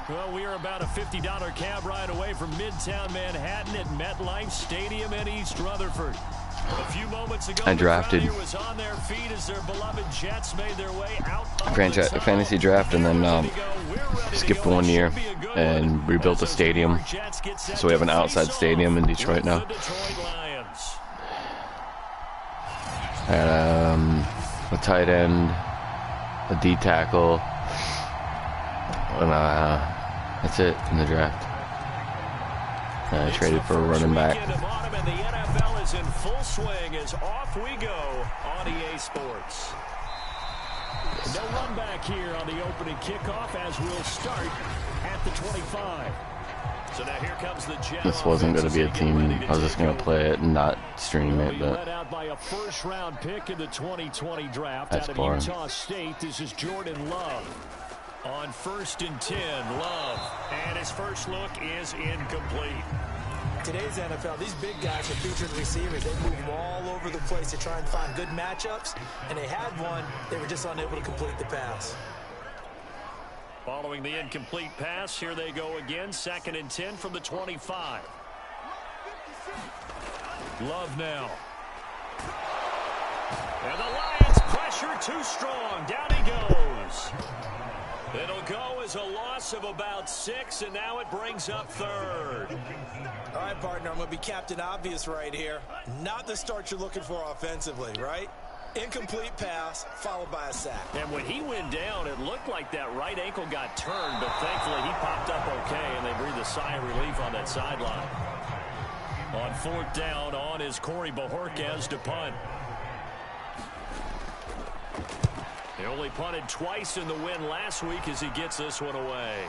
Well, we are about a $50 cab ride away from Midtown Manhattan at MetLife Stadium in East Rutherford. A few moments ago, I drafted was on their feet as their beloved Jets made their way out fantasy draft, and then skipped 1 year and rebuilt a stadium. So we have an outside stadium in Detroit now. A tight end, a D tackle, and that's it in the draft. I traded for a running back. The NFL is in full swing as off we go on EA Sports. No run back here on the opening kickoff as we'll start at the 25. So now here comes the Jets. This wasn't going to be a team. I was just going to play it and not stream it, but led out by a first-round pick in the 2020 draft that's out of boring. Utah State. This is Jordan Love. On 1st and 10, Love. And his first look is incomplete. Today's NFL, these big guys are featured receivers. They move all over the place to try and find good matchups, and they had one. They were just unable to complete the pass. Following the incomplete pass, here they go again. 2nd and 10 from the 25. Love now. And the Lions pressure too strong. Down he goes. It'll go as a loss of about 6, and now it brings up 3rd. All right, partner, I'm going to be Captain Obvious right here. Not the start you're looking for offensively, right? Incomplete pass, followed by a sack. And when he went down, it looked like that right ankle got turned, but thankfully he popped up okay, and they breathed a sigh of relief on that sideline. On 4th down, on is Corey Bojorquez to punt. He only punted twice in the win last week as he gets this one away.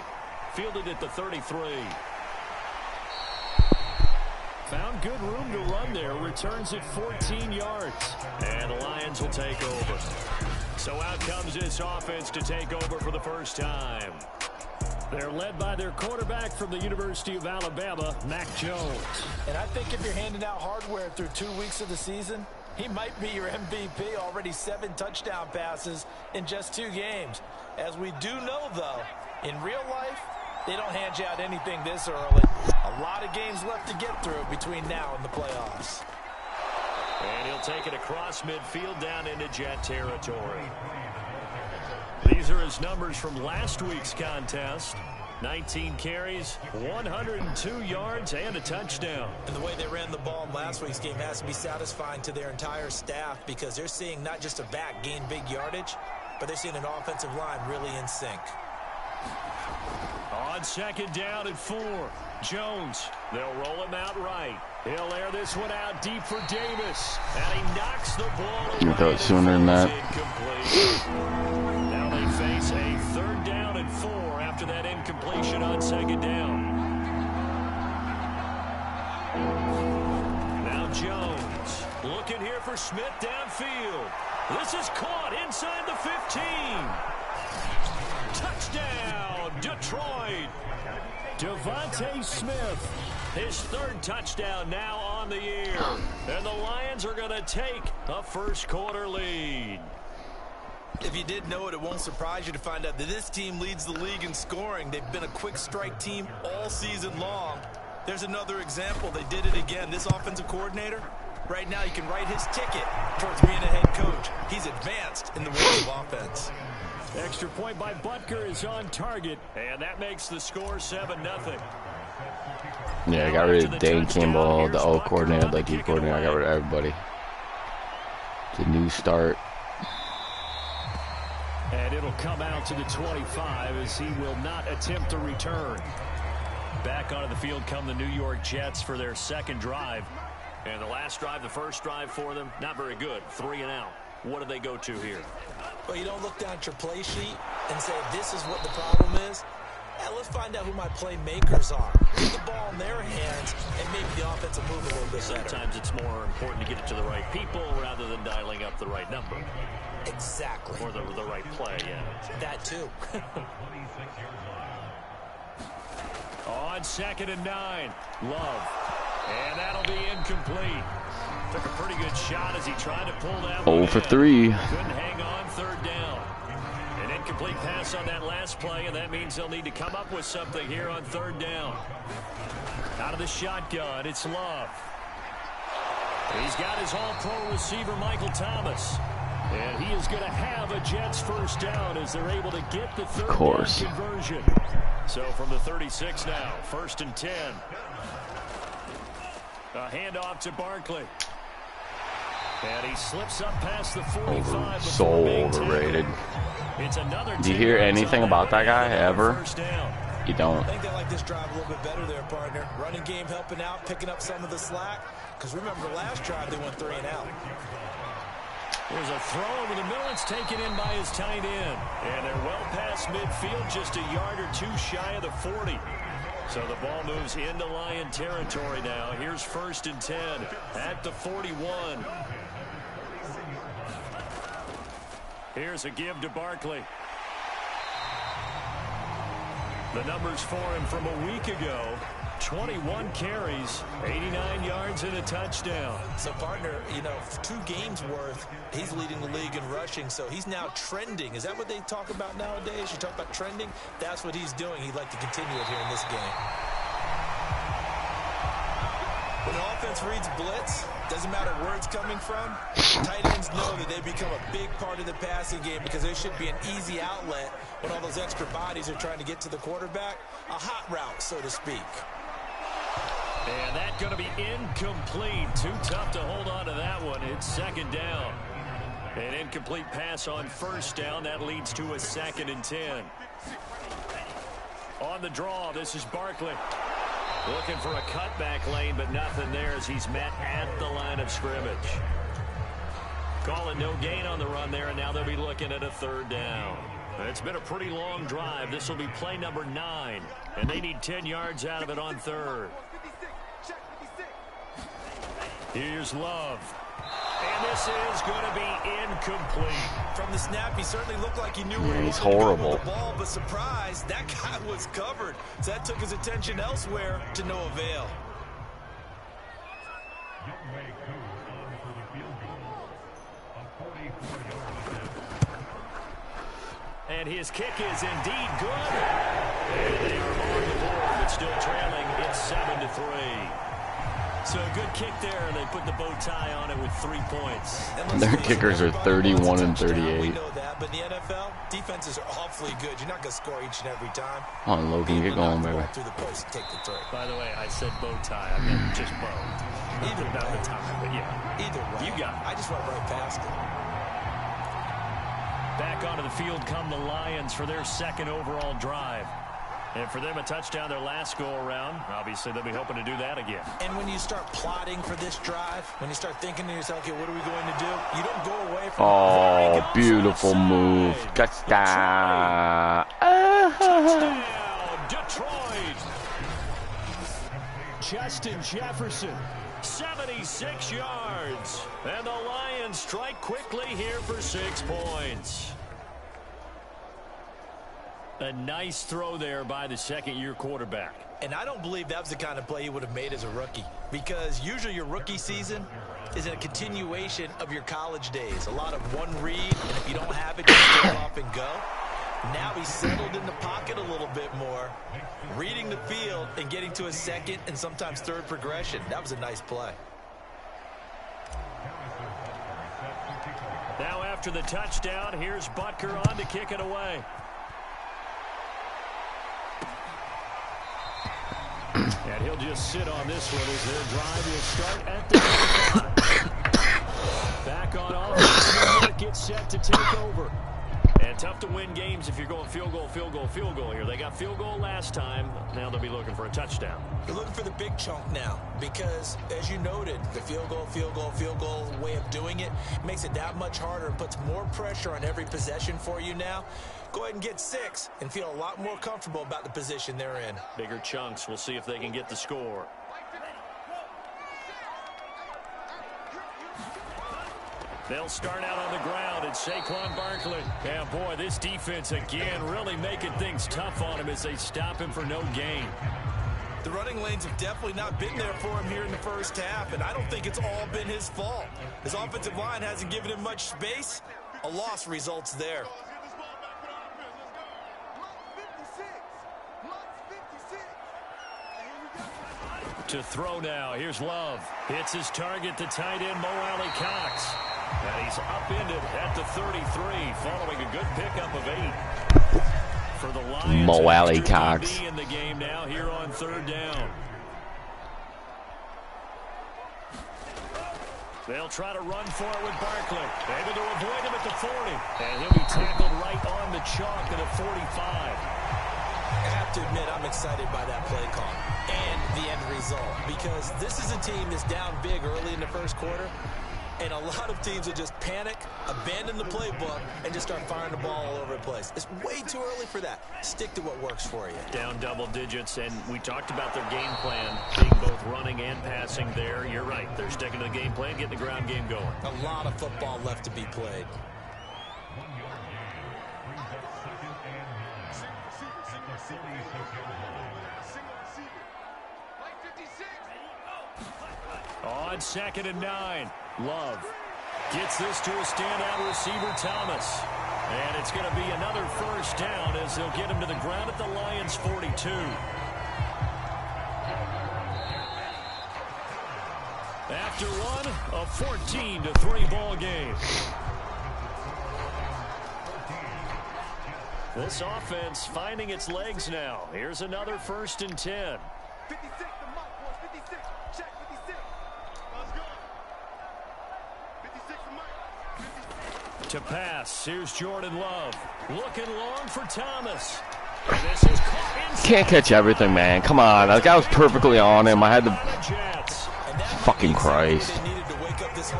Fielded at the 33. Found good room to run there. Returns at 14 yards. And the Lions will take over. So out comes this offense to take over for the first time. They're led by their quarterback from the University of Alabama, Mac Jones. And I think if you're handing out hardware through 2 weeks of the season, he might be your MVP. Already 7 touchdown passes in just 2 games. As we do know, though, in real life, they don't hand you out anything this early. A lot of games left to get through between now and the playoffs. And he'll take it across midfield down into Jet territory. These are his numbers from last week's contest. 19 carries, 102 yards, and a touchdown. And the way they ran the ball in last week's game has to be satisfying to their entire staff because they're seeing not just a back gain big yardage, but they're seeing an offensive line really in sync. On 2nd down and 4, Jones. They'll roll him out right. He'll air this one out deep for Davis. And he knocks the ball away. You thought sooner than that. Now they face a 3rd down and 4 after that incompletion on 2nd down. Now Jones looking here for Smith downfield. This is caught inside the 15. Touchdown, Detroit. Devontae Smith, his 3rd touchdown now on the year. And the Lions are going to take a first-quarter lead. If you did know it, it won't surprise you to find out that this team leads the league in scoring. They've been a quick strike team all season long. There's another example. They did it again. This offensive coordinator, right now, you can write his ticket towards being a head coach. He's advanced in the world of offense. Extra point by Butker is on target, and that makes the score 7-0. Yeah, I got rid of Dane Campbell, the O coordinator, the D coordinator. I got rid of everybody. It's a new start. And it'll come out to the 25 as he will not attempt to return. Back onto the field come the New York Jets for their 2nd drive. And the last drive, the first drive for them, not very good. 3 and out. What do they go to here? Well, you don't look down at your play sheet and say, this is what the problem is. Let's find out who my playmakers are. Get the ball in their hands and make the offensive move a little bit better. Sometimes it's more important to get it to the right people rather than dialing up the right number. Exactly. Or the right play, yeah. That too. On 2nd and 9, Love. And that'll be incomplete. Took a pretty good shot as he tried to pull that 0 for 3. Couldn't hang on 3rd down. An incomplete pass on that last play, and that means they'll need to come up with something here on third down. Out of the shotgun, it's Love. He's got his all-pro receiver, Michael Thomas. And he is going to have a Jets first down as they're able to get the third down conversion. So from the 36 now, 1st and 10. A handoff to Barkley. And he slips up past the 45. So overrated. It's another. Do you hear anything about that guy ever? You don't. I think they like this drive a little bit better there, partner. Running game helping out, picking up some of the slack. Because remember, the last drive they went 3 and out. There's a throw over the middle. It's taken in by his tight end. And they're well past midfield, just a yard or 2 shy of the 40. So the ball moves into Lion territory now. Here's 1st and 10 at the 41. Here's a give to Barkley. The numbers for him from a week ago. 21 carries, 89 yards and a touchdown. So, partner, 2 games worth, he's leading the league in rushing, so he's now trending. Is that what they talk about nowadays? You talk about trending? That's what he's doing. He'd like to continue it here in this game. When an offense reads blitz, doesn't matter where it's coming from, tight ends know that they become a big part of the passing game because there should be an easy outlet when all those extra bodies are trying to get to the quarterback. A hot route, so to speak. And that's going to be incomplete. Too tough to hold on to that one. It's 2nd down. An incomplete pass on 1st down. That leads to a 2nd and 10. On the draw, this is Barkley. Looking for a cutback lane, but nothing there as he's met at the line of scrimmage. Calling no gain on the run there, and now they'll be looking at a 3rd down. It's been a pretty long drive. This will be play number 9, and they need 10 yards out of it on 3rd. Here's Love. And this is going to be incomplete. From the snap, he certainly looked like he knew where he was going with the ball, but surprise, that guy was covered. So that took his attention elsewhere to no avail. And his kick is indeed good. And they are on the board, but still trailing. It's 7-3. So a good kick there. They put the bow tie on it with 3 points. Their kickers are 31 and 38. We know that, but in the NFL, defenses are awfully good. You're not going to score each and every time. Come on, Logan, get going, baby. Through the post and take the throw. By the way, I said bow tie. I meant just bow. Either about the time, but yeah. Either way. You got it. I just went right past it. Back onto the field come the Lions for their 2nd overall drive. And for them, a touchdown their last go-around. Obviously, they'll be hoping to do that again. And when you start plotting for this drive, when you start thinking to yourself, okay, what are we going to do? You don't go away from Oh, beautiful move. Touchdown. Touchdown, Detroit. Justin Jefferson, 76 yards. And the Lions strike quickly here for 6 points. A nice throw there by the 2nd-year quarterback. And I don't believe that was the kind of play he would have made as a rookie, because usually your rookie season is a continuation of your college days. A lot of one read, and if you don't have it, just take off and go. Now he's settled in the pocket a little bit more, reading the field and getting to a 2nd and sometimes 3rd progression. That was a nice play. Now after the touchdown, here's Butker on to kick it away. And he'll just sit on this one as their drive will start at the 25. Back on offense, New York gets set to take over. And tough to win games if you're going field goal, field goal, field goal here. They got field goal last time. Now they'll be looking for a touchdown. They're looking for the big chunk now because, as you noted, the field goal way of doing it makes it that much harder and puts more pressure on every possession for you now. Go ahead and get 6 and feel a lot more comfortable about the position they're in. Bigger chunks. We'll see if they can get the score. They'll start out on the ground. It's Saquon Barkley. Yeah, boy, this defense again really making things tough on him as they stop him for no gain. The running lanes have definitely not been there for him here in the first half, and I don't think it's all been his fault. His offensive line hasn't given him much space. A loss results there. To throw now. Here's Love. Hits his target, the tight end, XxBODYCOUNTxx. And he's upended at the 33, following a good pickup of 8. For the Lions, XxBODYCOUNTxx in the game now here on 3rd down. They'll try to run for it with Barkley. Able to avoid him at the 40. And he'll be tackled right on the chalk at a 45. I have to admit, I'm excited by that play call and the end result, because this is a team that's down big early in the first quarter, and a lot of teams will just panic, abandon the playbook, and just start firing the ball all over the place. It's way too early for that. Stick to what works for you. Down double digits, and we talked about their game plan being both running and passing there. You're right. They're sticking to the game plan, getting the ground game going. A lot of football left to be played. On 2nd and 9, Love gets this to a standout receiver, Thomas. And it's going to be another first down as they'll get him to the ground at the Lions' 42. After one, a 14-3 ball game. This offense finding its legs now. Here's another 1st and 10. 56, the mark, boys. 56. Check 56. Let's go. 56 the mark. 56. To pass, here's Jordan Love. Looking long for Thomas. This is caught inside. Can't catch everything, man. Come on. That guy was perfectly on him. I had to... Fucking Christ.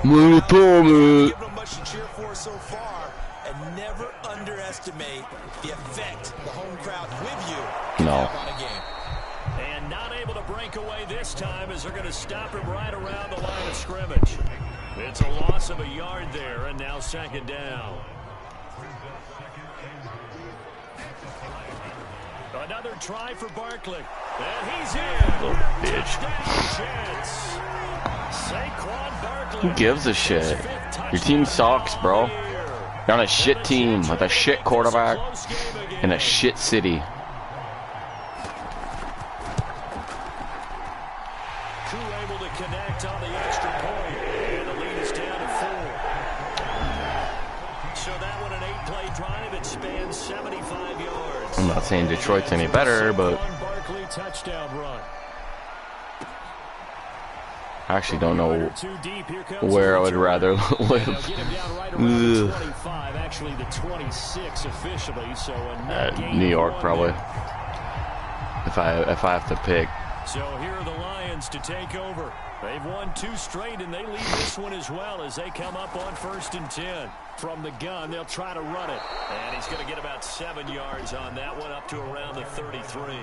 Give them much to cheer for so far, and never underestimate the effect the home crowd with you can have on a game. And not able to break away this time as they're going to stop him right around the line of scrimmage. It's a loss of a yard there, and now 2nd down. Another try for Barkley. And he's in. Little bitch. Who gives a shit? Your team sucks, bro. You're on a shit team with a shit quarterback in a shit city. Able to connect on the extra point, and the lead is down to 4. So that one an 8-play drive. It spans 75 yards. I'm not saying Detroit's any better, but Barkley touchdown run. I actually don't know where I would rather live. Actually, the 26 officially. So New York, probably. If I have to pick. So here are the Lions to take over. They've won 2 straight, and they lead this one as well as they come up on 1st and 10. From the gun, they'll try to run it. And he's going to get about 7 yards on that one, up to around the 33.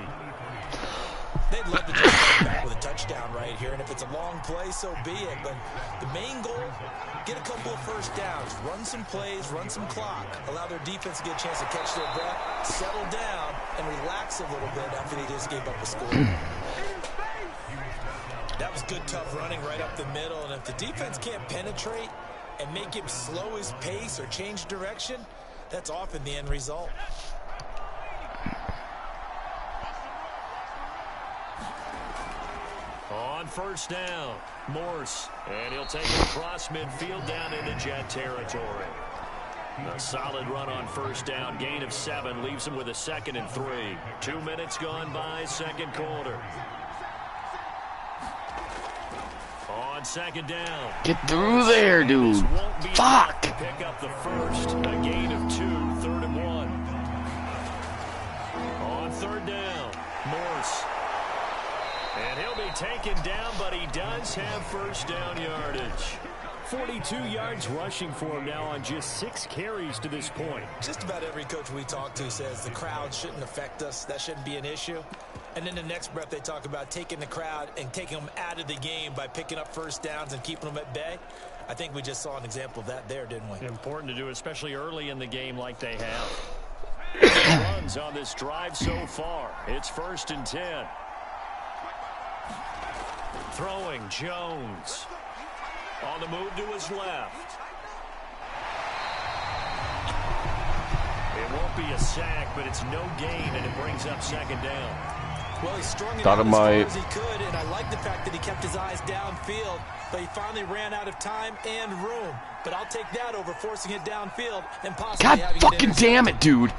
They'd love to just come back with a touchdown right here, and if it's a long play, so be it. But the main goal, get a couple of first downs, run some plays, run some clock, allow their defense to get a chance to catch their breath, settle down, and relax a little bit after they just gave up a score. That was good, tough running right up the middle, and if the defense can't penetrate and make him slow his pace or change direction, that's often the end result. On 1st down, Morse, and he'll take it across midfield down into Jet territory. A solid run on 1st down, gain of 7, leaves him with a 2nd and 3. 2 minutes gone by, 2nd quarter. On 2nd down. Get through there, dude. Fuck. Pick up the first, a gain of 2, 3rd and 1. On 3rd down, Morse. And he'll be taken down, but he does have 1st down yardage. 42 yards rushing for him now on just 6 carries to this point. Just about every coach we talk to says the crowd shouldn't affect us. That shouldn't be an issue. And then the next breath they talk about taking the crowd and taking them out of the game by picking up 1st downs and keeping them at bay. I think we just saw an example of that there, didn't we? Important to do, especially early in the game like they have. Runs on this drive so far. It's 1st and 10. Throwing, Jones. On the move to his left. It won't be a sack, but it's no gain, and it brings up 2nd down. Well, he strung it Thought out it as far might. as he could, and I like the fact that he kept his eyes downfield, but he finally ran out of time and room. But I'll take that over forcing it downfield and possibly God having fucking it damn it, dude.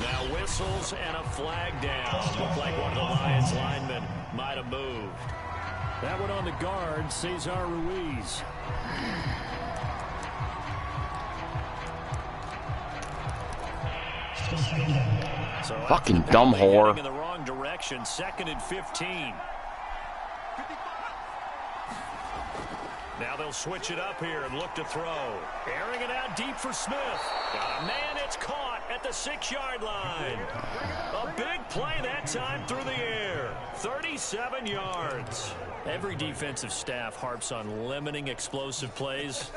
Now whistles and a flag down. Looked like one of the Lions linemen might have moved. That one on the guard, Cesar Ruiz. So Fucking dumb whore. in the wrong direction, 2nd and 15. Now they'll switch it up here and look to throw. Airing it out deep for Smith. Got a man, it's caught at the 6-yard line. A big play that time through the air. 37 yards. Every defensive staff harps on limiting explosive plays.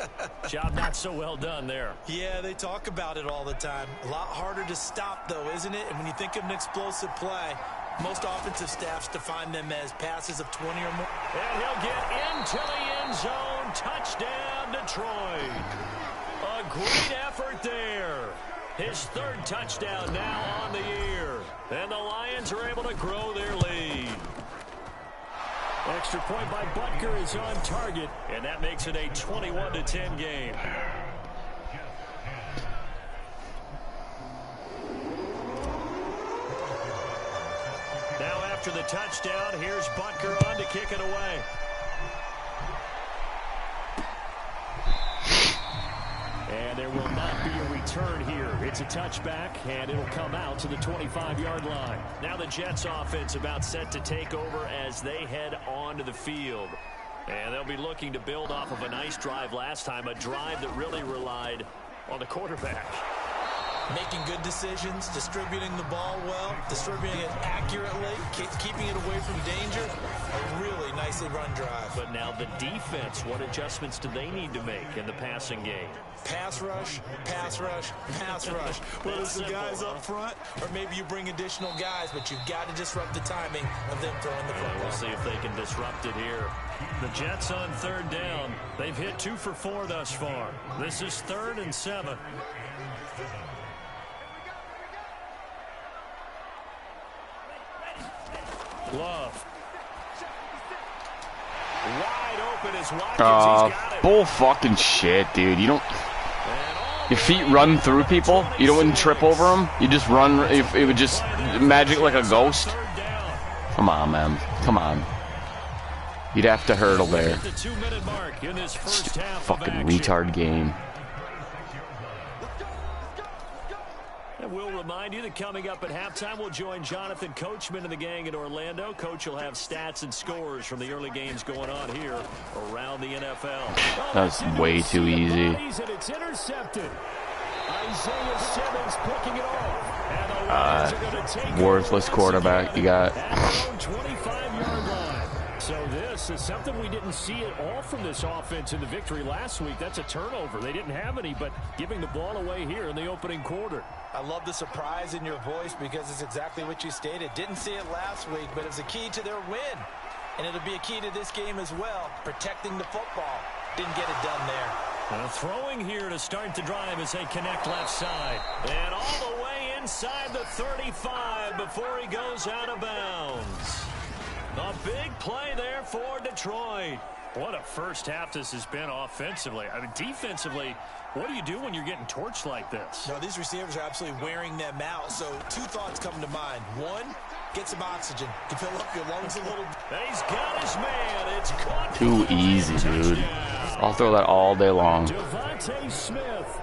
Job not so well done there. Yeah, they talk about it all the time. A lot harder to stop, though, isn't it? And when you think of an explosive play, most offensive staffs define them as passes of 20 or more. And he'll get into the end zone. Touchdown, Detroit. A great effort there. His 3rd touchdown now on the year. And the Lions are able to grow their lead. Extra point by Butker is on target. And that makes it a 21-10 game. Now after the touchdown, here's Butker on to kick it away. And there will not be a return here. It's a touchback, and it'll come out to the 25-yard line. Now the Jets offense about set to take over as they head onto the field. And they'll be looking to build off of a nice drive last time, a drive that really relied on the quarterback. Making good decisions, distributing the ball well, distributing it accurately, keeping it away from danger. A really nicely run drive. But now the defense, what adjustments do they need to make in the passing game? Pass rush, pass rush, pass rush. Whether it's the guys up front or maybe you bring additional guys, but you've got to disrupt the timing of them throwing the football. We'll see if they can disrupt it here. The Jets on 3rd down. They've hit 2 for 4 thus far. This is 3rd and 7. Love. Wide open as Watkins. He's got it. Bull fucking shit, dude. You don't... Your feet run through people. You don't even trip over them. You just run. It would just magic like a ghost. Come on, man. Come on. You'd have to hurdle there. The 2-minute mark in this first half of Fucking action. retard game. And we'll remind you that coming up at halftime, we'll join Jonathan Coachman and the gang in Orlando. Coach will have stats and scores from the early games going on here around the NFL. That was way too easy. And it's intercepted. Isaiah Simmons picking it off. And the Lions are going to take Worthless quarterback you got. at their own 25-yard line. So this is something we didn't see at all from this offense in the victory last week. That's a turnover. They didn't have any, but giving the ball away here in the opening quarter. I love the surprise in your voice because it's exactly what you stated. Didn't see it last week, but it's a key to their win. And it'll be a key to this game as well, protecting the football. Didn't get it done there. Throwing here to start the drive as they connect left side. And all the way inside the 35 before he goes out of bounds. A big play there for Detroit. What a first half this has been offensively. I mean, defensively, what do you do when you're getting torched like this? No, these receivers are absolutely wearing them out. So 2 thoughts come to mind. 1, get some oxygen to fill up your lungs a little. He's got his man. It's caught. Too easy, dude. I'll throw that all day long. Devontae Smith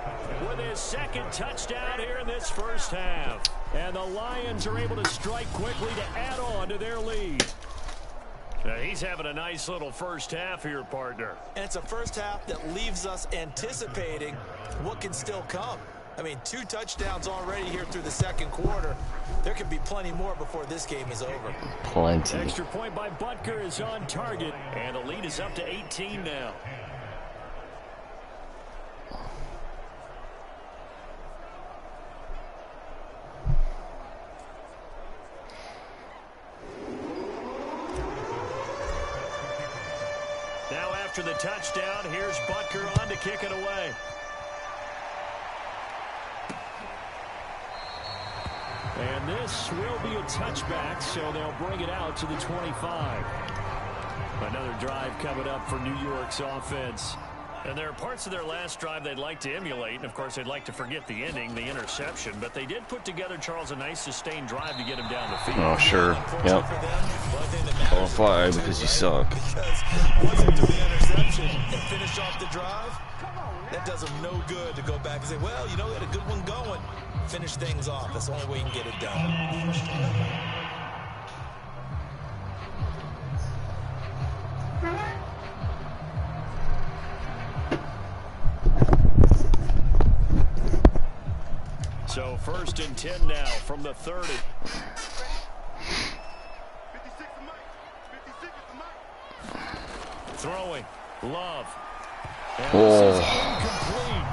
with his 2nd touchdown here in this first half. And the Lions are able to strike quickly to add on to their lead. He's having a nice little first half here, partner. And it's a first half that leaves us anticipating what can still come. I mean, 2 touchdowns already here through the 2nd quarter. There could be plenty more before this game is over. Plenty. Extra point by Butker is on target. And the lead is up to 18 now. Now after the touchdown, here's Butker on to kick it away. And this will be a touchback, so they'll bring it out to the 25. Another drive coming up for New York's offense. And there are parts of their last drive they'd like to emulate. And, of course, they'd like to forget the ending, the interception. But they did put together, Charles, a nice sustained drive to get him down the field. Oh, sure. Yep. All 5 because you suck. Because once they do the interception and finish off the drive, that does them no good to go back and say, well, you know, we had a good one going. Finish things off. That's the only way you can get it done. So 1st and 10 now from the 30. 56 to Mike. 56 to Mike. Throwing. Love. And Oh. this is incomplete.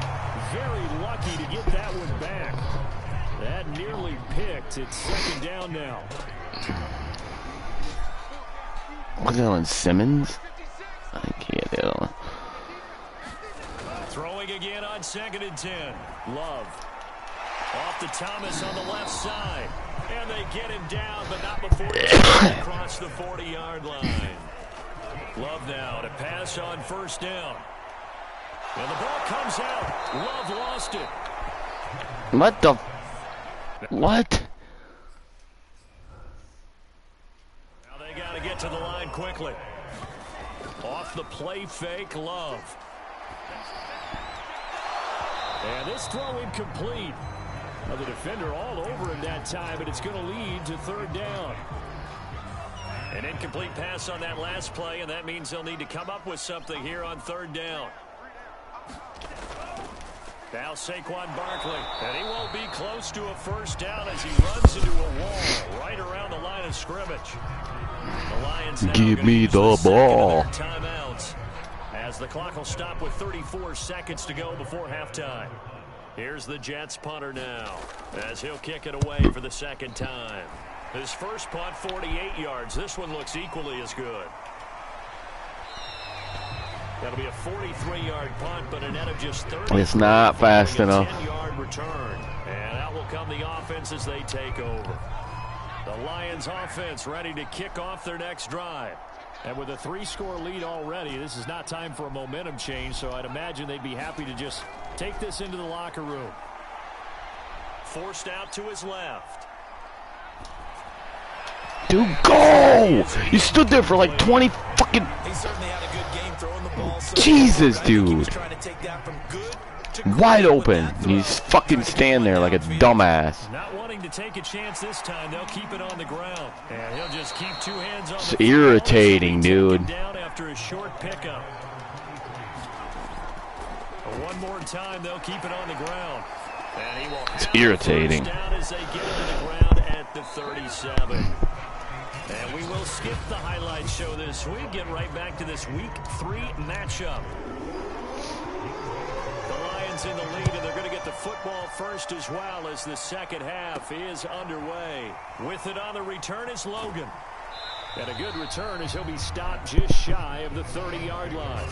Very lucky to get that one back. That nearly picked. It's 2nd down now. What's that on Simmons? I can't tell. Throwing again on 2nd and 10. Love. Off to Thomas on the left side. And they get him down, but not before he gets across the 40-yard line. Love now to pass on 1st down. And the ball comes out. Love lost it. What the? What? Now they got to get to the line quickly. Off the play fake, Love. And this throw incomplete. Now the defender all over him that time, but it's going to lead to 3rd down. An incomplete pass on that last play, and that means they'll need to come up with something here on 3rd down. Now Saquon Barkley, and he won't be close to a 1st down as he runs into a wall right around the line of scrimmage. The Lions now Give me the ball. Timeouts as the clock will stop with 34 seconds to go before halftime. Here's the Jets punter now as he'll kick it away for the 2nd time. His first punt, 48 yards. This one looks equally as good. That'll be a 43-yard punt, but a net of just 30. It's not fast enough. 10-yard return. And out will come the offense as they take over. The Lions offense ready to kick off their next drive. And with a 3-score lead already, this is not time for a momentum change, so I'd imagine they'd be happy to just take this into the locker room. Forced out to his left. Dude, go! You stood there for like 20 fucking... He certainly had a good game throwing the ball. So Jesus, I think he was dude. trying to take that from good to great Wide with open. that throw. You fucking stand there like a dumbass. Not wanting to take a chance this time, they'll keep it on the ground. And he'll just keep 2 hands on It's the football. irritating, dude. Down after a short pickup. One more time, they'll keep it on the ground. And he will It's irritating. down as they get it to the ground at the 37. And we will skip the highlight show this week. Get right back to this Week 3 matchup. The Lions in the lead, and they're going to get the football first as well as the 2nd half is underway. With it on the return is Logan. And a good return as he'll be stopped just shy of the 30-yard line.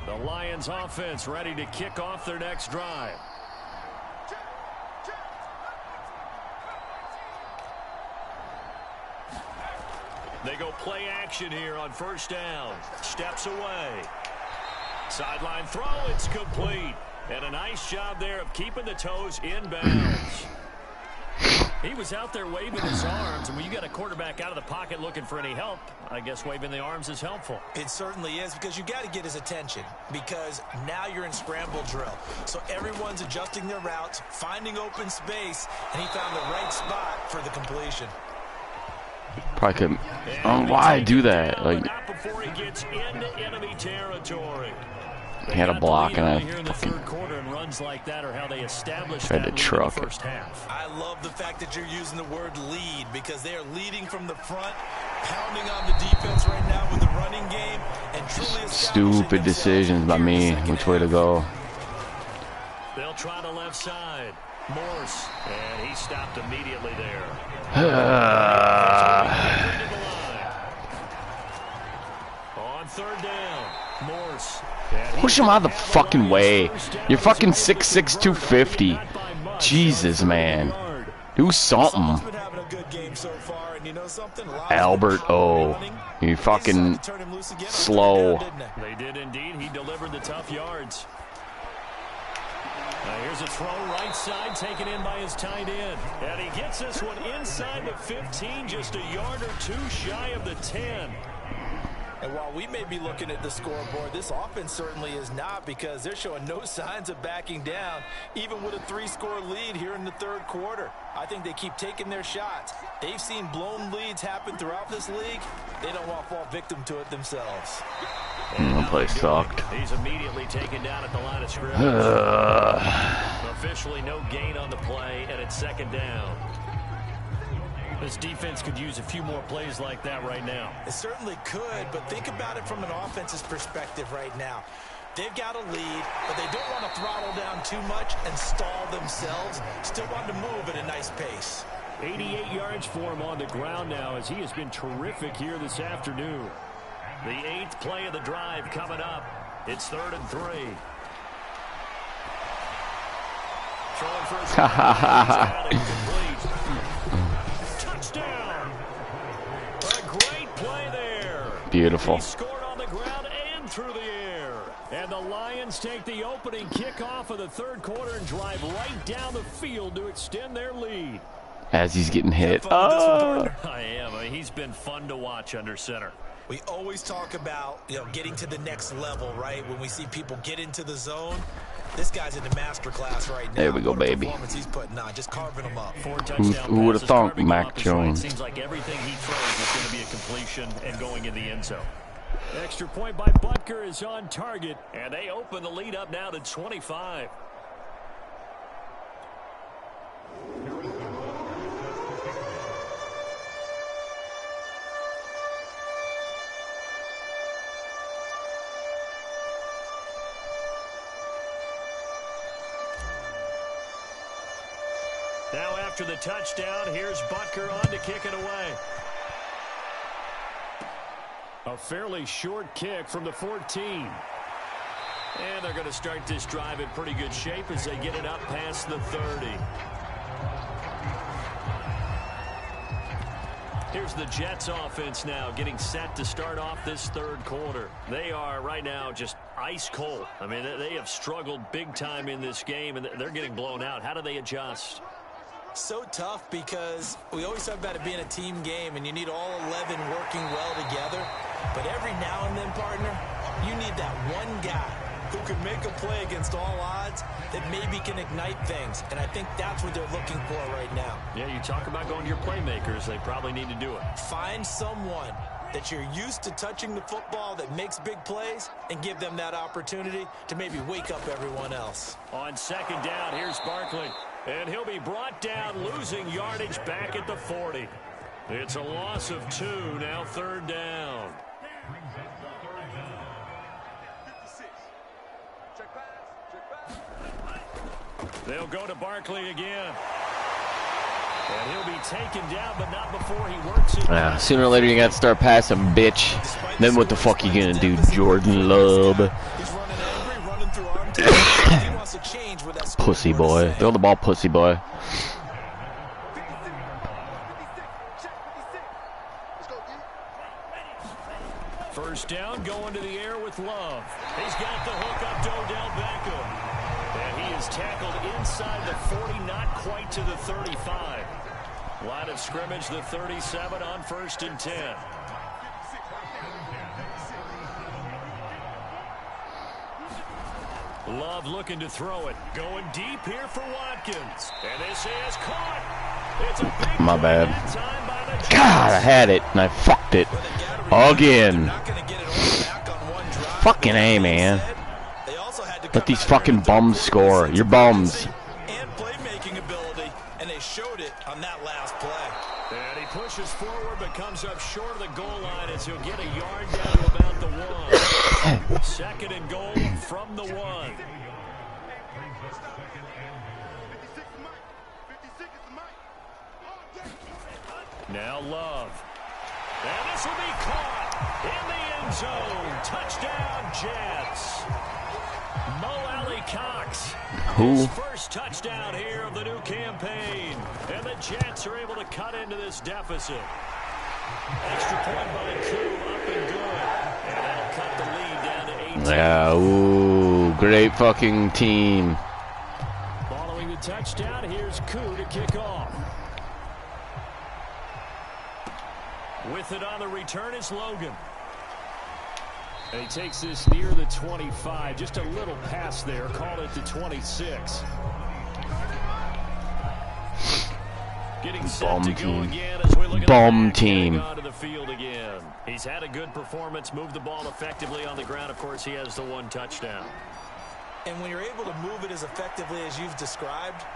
The Lions offense ready to kick off their next drive. They go play action here on 1st down. Steps away. Sideline throw, it's complete. And a nice job there of keeping the toes in bounds. He was out there waving his arms, and when you got a quarterback out of the pocket looking for any help, I guess waving the arms is helpful. It certainly is, because you got to get his attention, because now you're in scramble drill. So everyone's adjusting their routes, finding open space, and he found the right spot for the completion. Probably couldn't. Why do that? Like, Not before he gets into enemy territory. he had a block and I fucking Like that are how they establish tried that to lead truck in the it. first half. I love the fact that you're using the word lead, because they are leading from the front, pounding on the defense right now with the running game, and truly stupid decisions by me. Which way to go? They'll try the left side. Morse, and he stopped immediately there. On 3rd down, Morse Push him out of the fucking way. You're fucking 6'6", 250. Jesus, man. Do something. Albert O. You fucking slow. They did indeed. He delivered the tough yards. Here's a throw right side taken in by his tight end. And he gets this one inside the 15, just a yard or two shy of the 10. And while we may be looking at the scoreboard, this offense certainly is not, because they're showing no signs of backing down, even with a 3-score lead here in the third quarter. I think they keep taking their shots. They've seen blown leads happen throughout this league. They don't want to fall victim to it themselves. That play sucked. He's immediately taken down at the line of scrimmage. Officially no gain on the play, and it's second down. This defense could use a few more plays like that right now. It certainly could, but think about it from an offense's perspective right now. They've got a lead, but they don't want to throttle down too much and stall themselves. Still want to move at a nice pace. 88 yards for him on the ground now, as he has been terrific here this afternoon. The 8th play of the drive coming up. It's 3rd and 3. Throwing for a touchdown. A great play there. Beautiful. He scored on the ground and through the air. And the Lions take the opening kickoff of the third quarter and drive right down the field to extend their lead. As he's getting hit. I am. He's been fun to watch under center. We always talk about, getting to the next level, right? When we see people get into the zone, this guy's in the master class right now. There we go, baby. He's putting on, just carving them up. Who would have thought Mac Jones? Seems like everything he throws is going to be a completion and going in the end zone. Extra point by Butker is on target, and they open the lead up now to 25. Now after the touchdown, here's Butker on to kick it away. A fairly short kick from the 14. And they're going to start this drive in pretty good shape as they get it up past the 30. Here's the Jets offense now getting set to start off this third quarter. They are right now just ice cold. I mean, they have struggled big time in this game, and they're getting blown out. How do they adjust? So tough, because we always talk about it being a team game and you need all 11 working well together. But every now and then, partner, you need that one guy who can make a play against all odds that maybe can ignite things. And I think that's what they're looking for right now. Yeah, you talk about going to your playmakers. They probably need to do it. Find someone that you're used to touching the football that makes big plays and give them that opportunity to maybe wake up everyone else. On second down, here's Barkley. And he'll be brought down, losing yardage back at the 40. It's a loss of 2, now third down. They'll go to Barkley again. And he'll be taken down, but not before he works it. Yeah, sooner or later you got to start passing, bitch. Then what the fuck you gonna do, Jordan Love? Pussy boy. Throw the ball, pussy boy. First down, going to the air with Love. He's got the hook up to Odell Beckham. And he is tackled inside the 40, not quite to the 35. Line of scrimmage, the 37 on 1st and 10. Love looking to throw it. Going deep here for Watkins. And this is caught. It's a big My bad. time by the God, I had it, and I fucked it. Again. Fucking A, man. Let these fucking bums score. You're bums. And playmaking ability, and they showed it on that last play. And he pushes forward, but comes up short of the goal line as he'll get a yard down to about the 1. Second and goal from the 1. Now Love. And this will be caught. In the end zone. Touchdown, Jets. Mo Cox. Who? His first touchdown here of the new campaign. And the Jets are able to cut into this deficit. Extra point by Koo, up and good. And that'll cut the lead down to 18. Yeah, ooh, great fucking team. Following the touchdown, here's Koo to kick off. With it on the return is Logan. And he takes this near the 25. Just a little pass there. Call it the 26. Getting set to go again as we look at Bomb team. onto the field again. He's had a good performance, moved the ball effectively on the ground. Of course, he has the one touchdown. And when you're able to move it as effectively as you've described,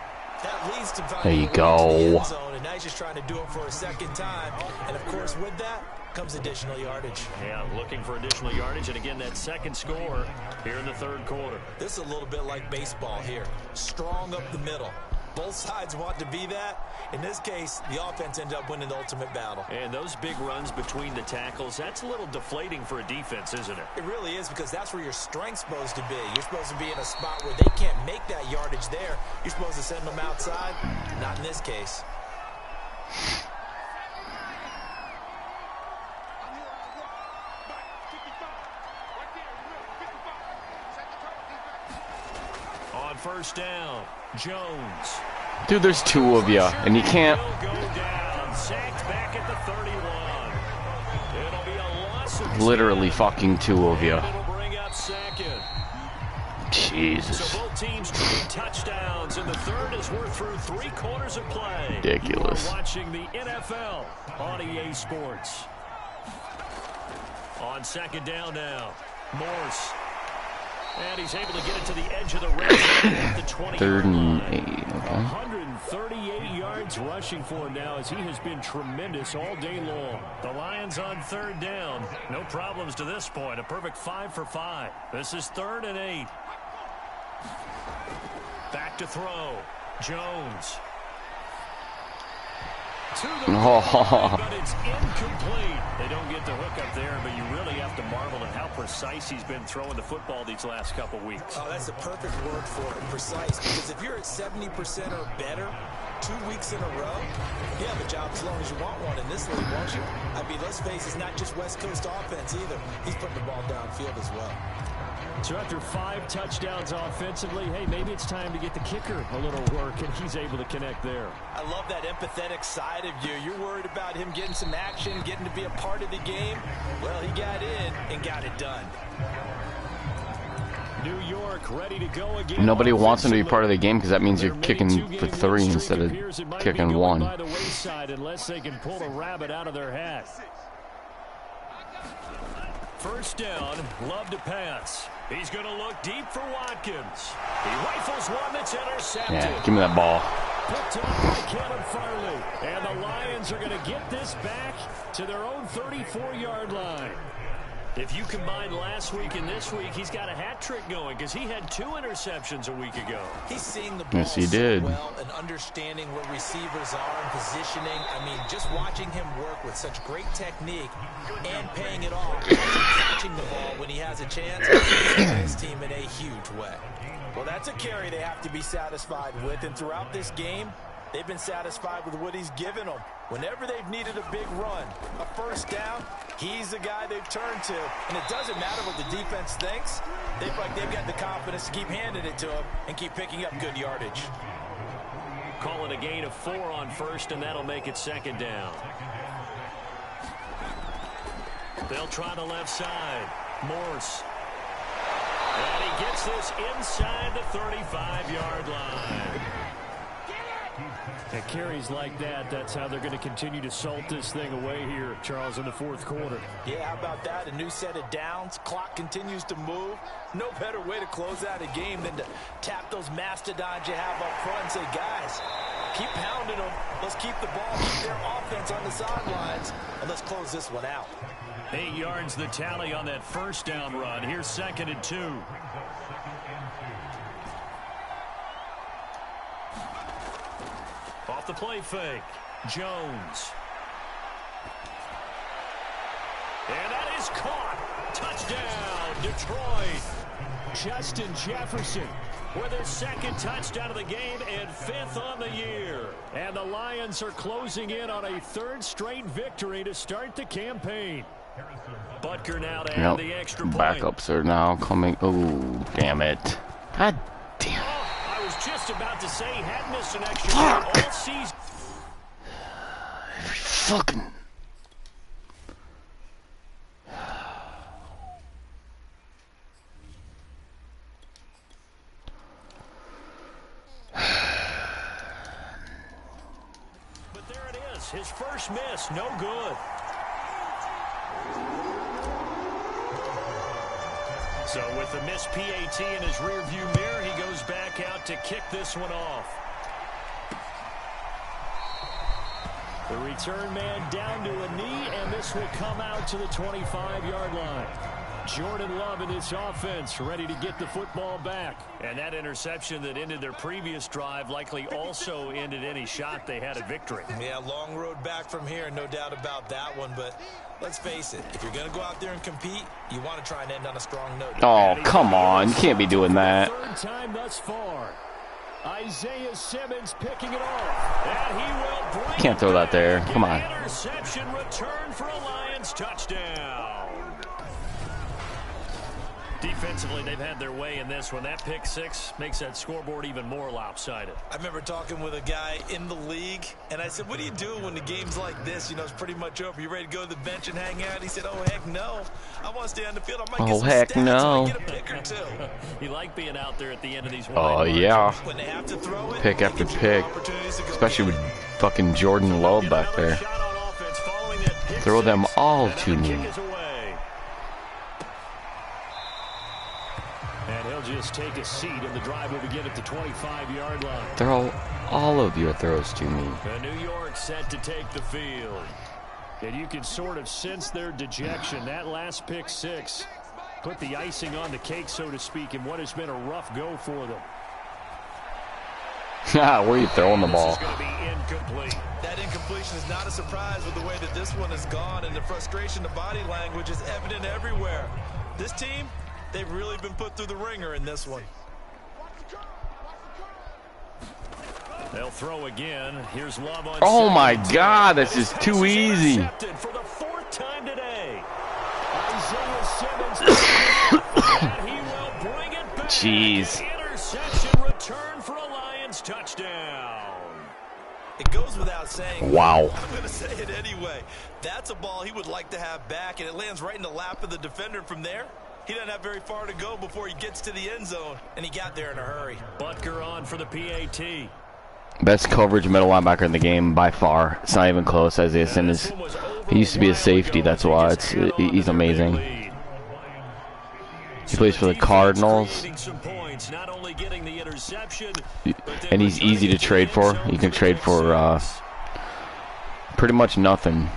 that leads to there you the go. end zone, and now he's just trying to do it for a second time. And of course, with that comes additional yardage. Yeah, looking for additional yardage, and again, that second score here in the third quarter. This is a little bit like baseball here. Strong up the middle. Both sides want to be that. In this case, the offense ended up winning the ultimate battle. And those big runs between the tackles, that's a little deflating for a defense, isn't it? It really is, because that's where your strength's supposed to be. You're supposed to be in a spot where they can't make that yardage there. You're supposed to send them outside. Not in this case. On first down, Jones. Dude, there's two of you, and you can't. Will go down, sacked back at the 31. It'll be a loss of Literally fucking two of you. It'll bring up second. Jesus. So both teams trade touchdowns, and the third as we're through 3 quarters of play. Ridiculous. You are watching the NFL on EA Sports. On second down now, Morse. And he's able to get it to the edge of the red zone at the 20-yard Third and line. 8. Okay. 138 yards rushing for him now, as he has been tremendous all day long. The Lions on third down. No problems to this point. A perfect 5 for 5. This is 3rd and 8. Back to throw. Jones. To the but it's incomplete. They don't get the hook up there, but you really have to marvel at how precise he's been throwing the football these last couple weeks. Oh, that's the perfect word for it, precise. Because if you're at 70% or better 2 weeks in a row, you have a job as long as you want one in this league, won't you? I mean, let's face it, it's not just West Coast offense either. He's putting the ball downfield as well. So after 5 touchdowns offensively, hey, maybe it's time to get the kicker a little work, and he's able to connect there. I love that empathetic side of you. You're worried about him getting some action, getting to be a part of the game. Well, he got in and got it done. New York ready to go again. Nobody wants him to be part of the game because that means you're kicking for 3 instead of kicking 1. By the wayside unless they can pull a rabbit out of their hat. First down, Love to pass. He's going to look deep for Watkins. He rifles one that's intercepted. Yeah, give me that ball. Picked up by Kevin Farley. And the Lions are going to get this back to their own 34-yard line. If you combine last week and this week, he's got a hat trick going because he had 2 interceptions a week ago. He's seeing the ball yes, he did. So well and understanding where receivers are and positioning. I mean, just watching him work with such great technique and paying it off, catching the ball when he has a chance, he's helping his team in a huge way. Well, that's a carry they have to be satisfied with, and throughout this game, they've been satisfied with what he's given them. Whenever they've needed a big run, a first down, he's the guy they've turned to. And it doesn't matter what the defense thinks. They've got the confidence to keep handing it to him and keep picking up good yardage. Calling a gain of 4 on first, and that'll make it second down. They'll try the left side. Morse. And he gets this inside the 35-yard line. At carries like that, that's how they're going to continue to salt this thing away here, Charles, in the fourth quarter. Yeah, how about that? A new set of downs. Clock continues to move. No better way to close out a game than to tap those mastodons you have up front and say, guys, keep pounding them. Let's keep the ball, keep their offense on the sidelines, and let's close this one out. 8 yards the tally on that first down run. Here's 2nd and 2. Off the play fake, Jones. And that is Touchdown, Detroit. Justin Jefferson with his second touchdown of the game and 5th on the year. And the Lions are closing in on a 3rd straight victory to start the campaign. Butker now to add the extra point. Backups are now coming. Oh, damn it. God damn. I was just about to say, had missed an extra point all season. Fucking. But there it is. His first miss. No good. So with the missed PAT in his rearview mirror, he goes back out to kick this one off. The return man down to a knee, and this will come out to the 25-yard line. Jordan Love in this offense ready to get the football back. And that interception that ended their previous drive likely also ended any shot they had at victory. Yeah, long road back from here, no doubt about that one. But let's face it, if you're going to go out there and compete, you want to try and end on a strong note. Oh, come on. You can't be doing that. 3rd time thus far. Isaiah Simmons picking it off. And he will bring Can't throw that there. Come on. Interception return for a Lions touchdown. Defensively, they've had their way in this one. That pick 6 makes that scoreboard even more lopsided. I remember talking with a guy in the league, and I said, what do you do when the game's like this? You know, it's pretty much over. You ready to go to the bench and hang out? He said, oh, heck no. I want to stay on the field. I might get some heck stats. no. I might get a pick or 2. You like being out there at the end of these. Oh, yeah. When they have to throw it, Pick after pick. Especially with fucking Jordan Love back there. Throw them all to me. And he'll just take a seat, and the drive will begin at the 25-yard line. Throw all of your throws to me. And New York set to take the field. And you can sort of sense their dejection. That last pick 6 put the icing on the cake, so to speak, in what has been a rough go for them. Where are you throwing the ball? This is going to be incomplete. That incompletion is not a surprise with the way that this one has gone, and the frustration, the body language is evident everywhere. This team, they've really been put through the ringer in this one. They'll throw again. Here's Love on. Oh my God, this is too easy. For the 4th time today. Isaiah Simmons. And he will bring it back. Jeez. Interception return for a Lions touchdown. It goes without saying. Wow. I'm going to say it anyway. That's a ball he would like to have back, and it lands right in the lap of the defender. From there, he doesn't have very far to go before he gets to the end zone, and he got there in a hurry. Butker on for the PAT. Best coverage middle linebacker in the game by far. It's not even close. Isaiah Simmons. He used to be a safety. That's why he's amazing. He plays for the Cardinals. And he's easy to trade for. You can trade for pretty much nothing.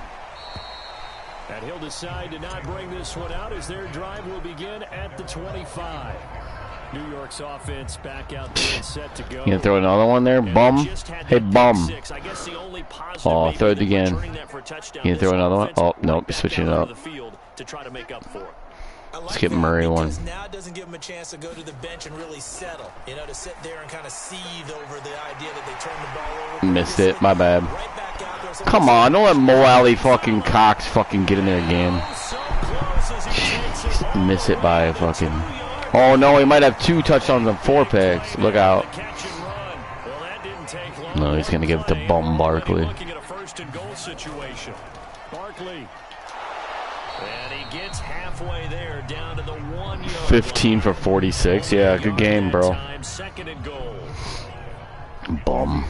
And he'll decide to not bring this one out as their drive will begin at the 25. New York's offense back out there and set to go. You gonna throw another one there? Bum. Hey, bum. Oh, throw it again. You gonna throw another one? Oh, no, you're switching it up. Skip Murray one. Now it doesn't give him a chance to go to the bench and really settle. You know, to sit there and kind of seethe over the idea that they turned the ball over. Missed it. My bad. Come on, don't let Mo Alley fucking Cox fucking get in there again. Miss it by a fucking. Oh no, he might have 2 touchdowns and 4 picks. Look out. No, he's gonna give it to Bum Barkley. And he gets halfway there, down to the 1 yard. 15 for 46. Yeah, good game, bro. Second and goal. Bum.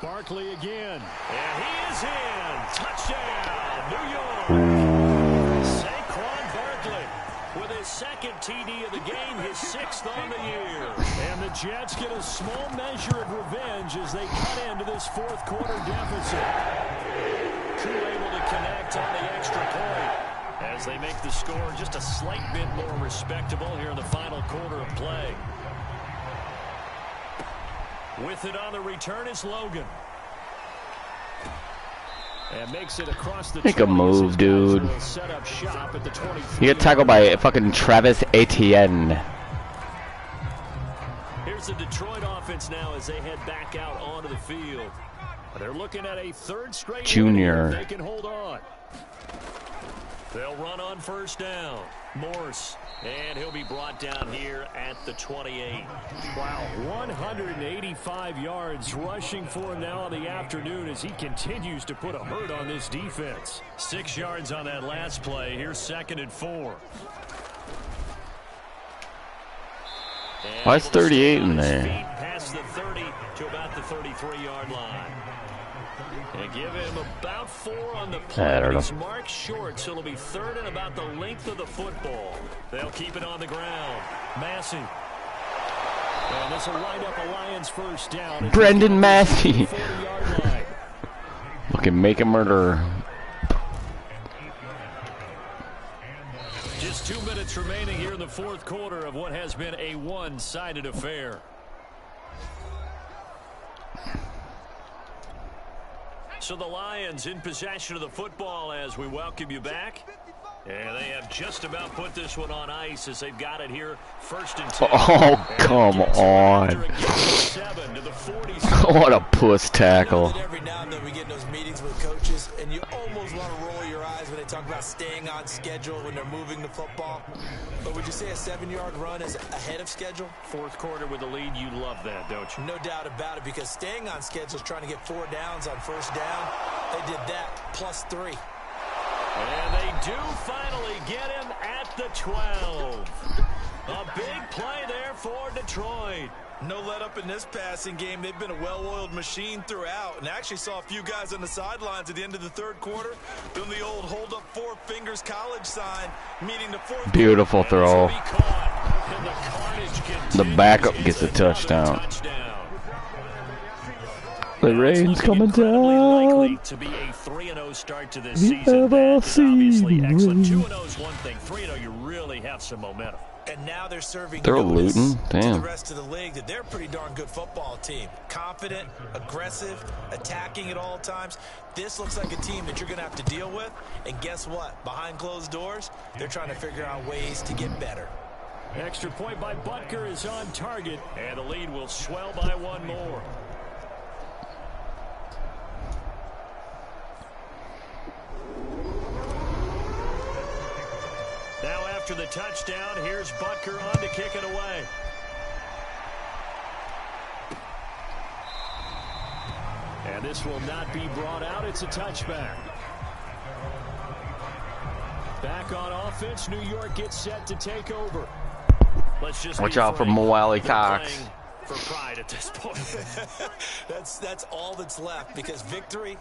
Barkley again. And he is in. Touchdown, New York. Ooh. Saquon Barkley with his second TD of the game, his 6th on the year. And the Jets get a small measure of revenge as they cut into this 4th quarter deficit. Crew able to connect on the extra point as they make the score just a slight bit more respectable here in the final quarter of play. With it on the return is Logan. And makes it across the Make a move, dude. You get tackled by fucking Travis Etienne. Here's the Detroit offense now as they head back out onto the field. They're looking at a third straight Junior. They can hold on. They'll run on first down. Morse, and he'll be brought down here at the 28. Wow, 185 yards rushing for him now in the afternoon as he continues to put a hurt on this defense. 6 yards on that last play. Here's 2nd and 4. Why is 38 in there? Past the 30 to about the 33-yard line. And give him about 4 on the play. He's marked short, so it'll be 3rd and about the length of the football. They'll keep it on the ground. Massey. And this will wind up a Lions first down. Brendan Massey. Fucking make a murderer. Just 2 minutes remaining here in the 4th quarter of what has been a one-sided affair. So the Lions in possession of the football as we welcome you back. And they have just about put this one on ice as they've got it here 1st and 10. Oh, come on. What a puss tackle. Every now and then we get in those meetings with coaches, and you almost want to roll your eyes when they talk about staying on schedule when they're moving the football. But would you say a 7-yard run is ahead of schedule? 4th quarter with the lead, you love that, don't you? No doubt about it, because staying on schedule is trying to get 4 downs on first down. They did that plus 3. And they do finally get him at the 12. A big play there for Detroit. No let up in this passing game. They've been a well-oiled machine throughout. And I actually saw a few guys on the sidelines at the end of the 3rd quarter doing the old hold up 4 fingers college sign, meaning the 4th. Beautiful throw. The backup gets a touchdown. The rain's coming down. To be a 3-0 start to this season. That is obviously excellent. 2-0 is one thing. 3-0, you really have some momentum. And now they're serving looting. Damn. To the rest of the league that they're a pretty darn good football team. Confident, aggressive, attacking at all times. This looks like a team that you're going to have to deal with. And guess what? Behind closed doors, they're trying to figure out ways to get better. Extra point by Butker is on target. And the lead will swell by 1 more. Now after the touchdown, here's Butker on to kick it away. And this will not be brought out. It's a touchback. Back on offense, New York gets set to take over. Let's just watch out for XxBODYCOUNTxx. For pride at this point. that's all that's left, because victory,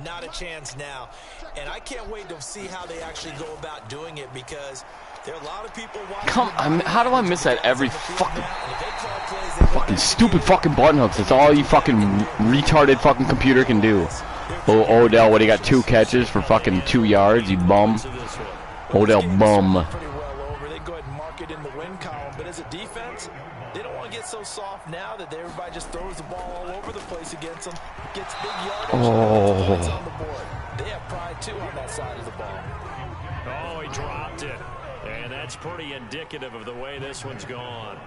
not a chance now. And I can't wait to see how they actually go about doing it, because there are a lot of people watching. How do I miss that every fucking stupid fucking button hooks? That's all you fucking retarded fucking computer can do. Oh, Odell, what, he got 2 catches for fucking 2 yards, you bum. Odell bum. Pretty well over. They go ahead and mark it in the win column, but as a defense, they don't want to get so soft now that everybody just throws the ball all over the place against them. Gets big yardage on the board. They have pride too on that side of the ball. Oh, he dropped it. And that's pretty indicative of the way this one's gone.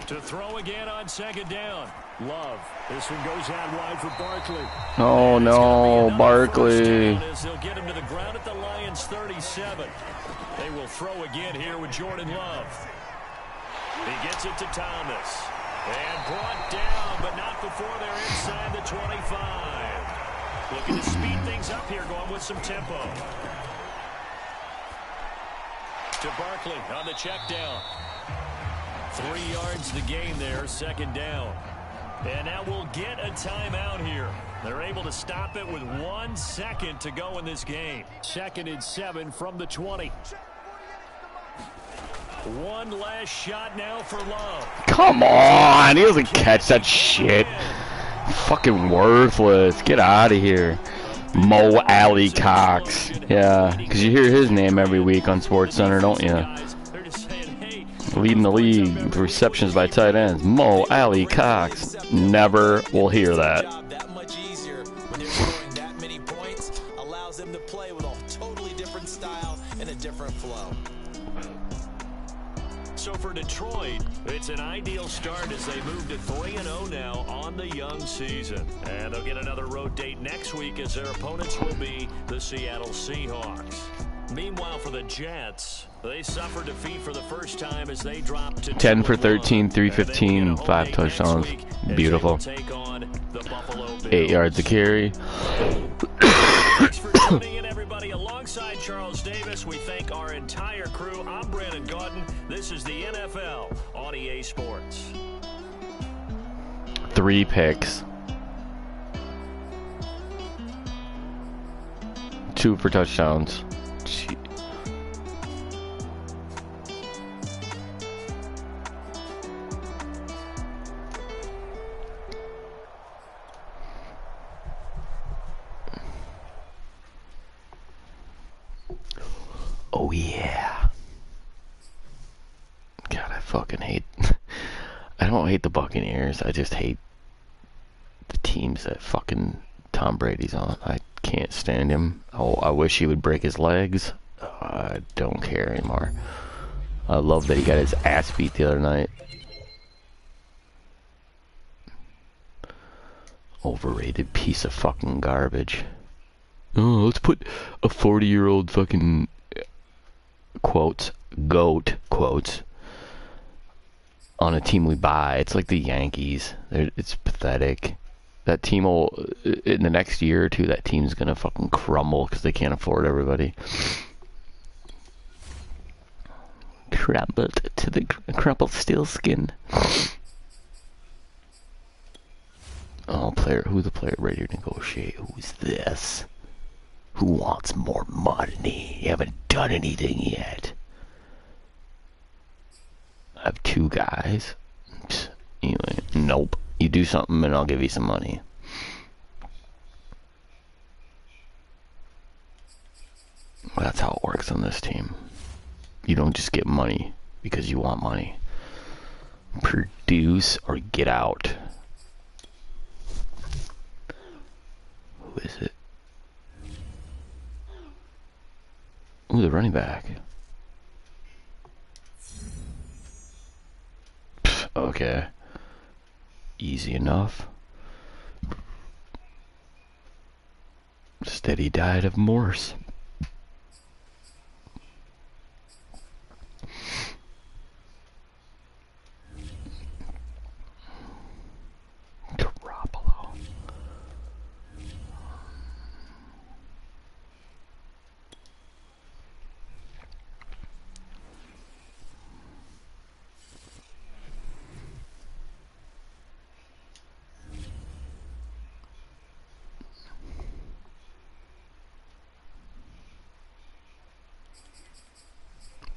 To throw again on 2nd down. Love. This one goes out wide for Barkley. Oh no, Barkley. They'll get him to the ground at the Lions 37. They will throw again here with Jordan Love. He gets it to Thomas. And brought down, but not before they're inside the 25. Looking to speed things up here, going with some tempo. To Barkley on the check down. 3 yards the gain there, 2nd down. And now we'll get a timeout here. They're able to stop it with 1 second to go in this game. 2nd and 7 from the 20. One last shot now for Love. Come on, he doesn't catch that shit. Fucking worthless. Get out of here. XxBODYCOUNTxx. Yeah, because you hear his name every week on SportsCenter, don't you? Leading the league with receptions by tight ends. XxBODYCOUNTxx. Never will hear that. That much easier. for Detroit, it's an ideal start as they move to 3-0 now on the young season. And they'll get another road date next week as their opponents will be the Seattle Seahawks. Meanwhile, for the Jets, they suffered defeat for the first time as they dropped to 10 for 13, 315, 5 touchdowns. Beautiful. 8 yards to carry. Thanks for tuning in, everybody. Alongside Charles Davis, we thank our entire crew. I'm Brandon Gaudin. This is the NFL on EA Sports. 3 picks. 2 for touchdowns. Gee. Oh yeah. God, I fucking hate I don't hate the Buccaneers. I just hate the teams that fucking Tom Brady's on. I can't stand him. Oh, I wish he would break his legs. I don't care anymore. I love that he got his ass beat the other night. Overrated piece of fucking garbage. Oh, let's put a 40-year-old fucking quotes, GOAT quotes, on a team we buy. It's like the Yankees. It's pathetic. That team will, in the next year or two, that team's gonna fucking crumble because they can't afford everybody. Crumbled to the crumpled steel skin. Oh, who's the player ready to negotiate? Who's this? Who wants more money? You haven't done anything yet. I have 2 guys. Anyway, nope. You do something and I'll give you some money. That's how it works on this team. You don't just get money because you want money. Produce or get out. Who is it? Ooh, the running back. Pfft, okay. Easy enough. Steady diet of Morse. Garoppolo.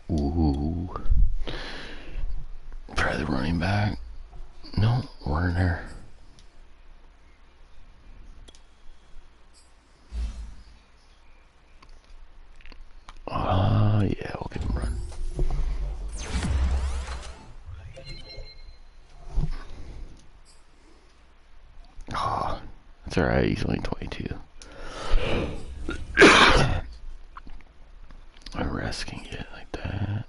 Ooh. Try the running back. No, Werner. Yeah, we'll give him a run. Oh, that's alright, he's only 22. I'm risking it like that.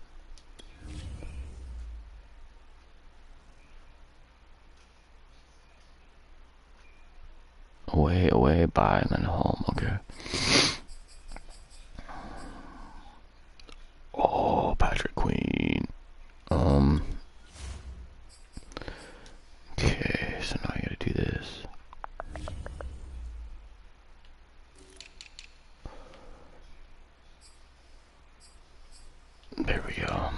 Away, away, bye, and then home, okay. Oh, Patrick Queen. Okay, so now I gotta do this. There we go.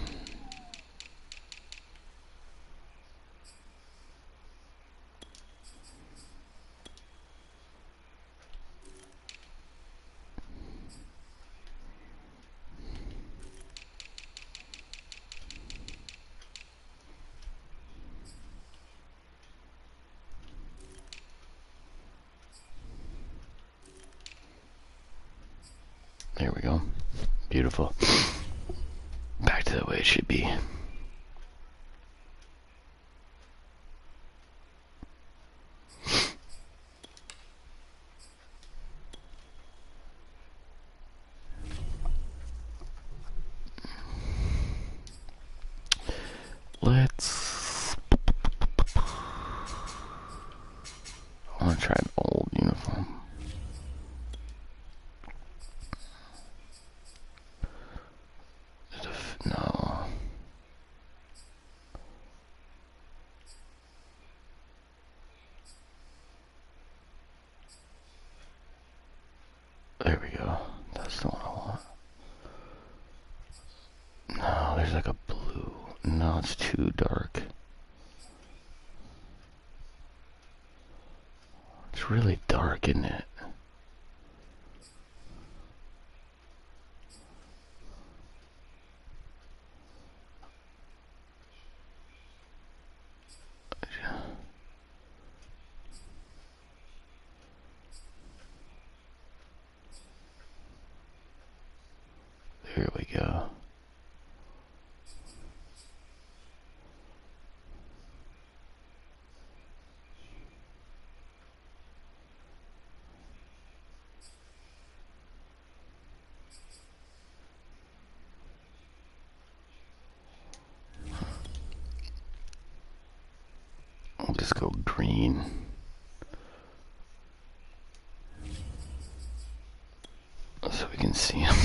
There we go. Beautiful. Back to the way it should be. There we go. That's the one I want. No, there's like a blue. No, it's too dark. It's really dark, isn't it? Here we go. I'll just go green. So we can see him.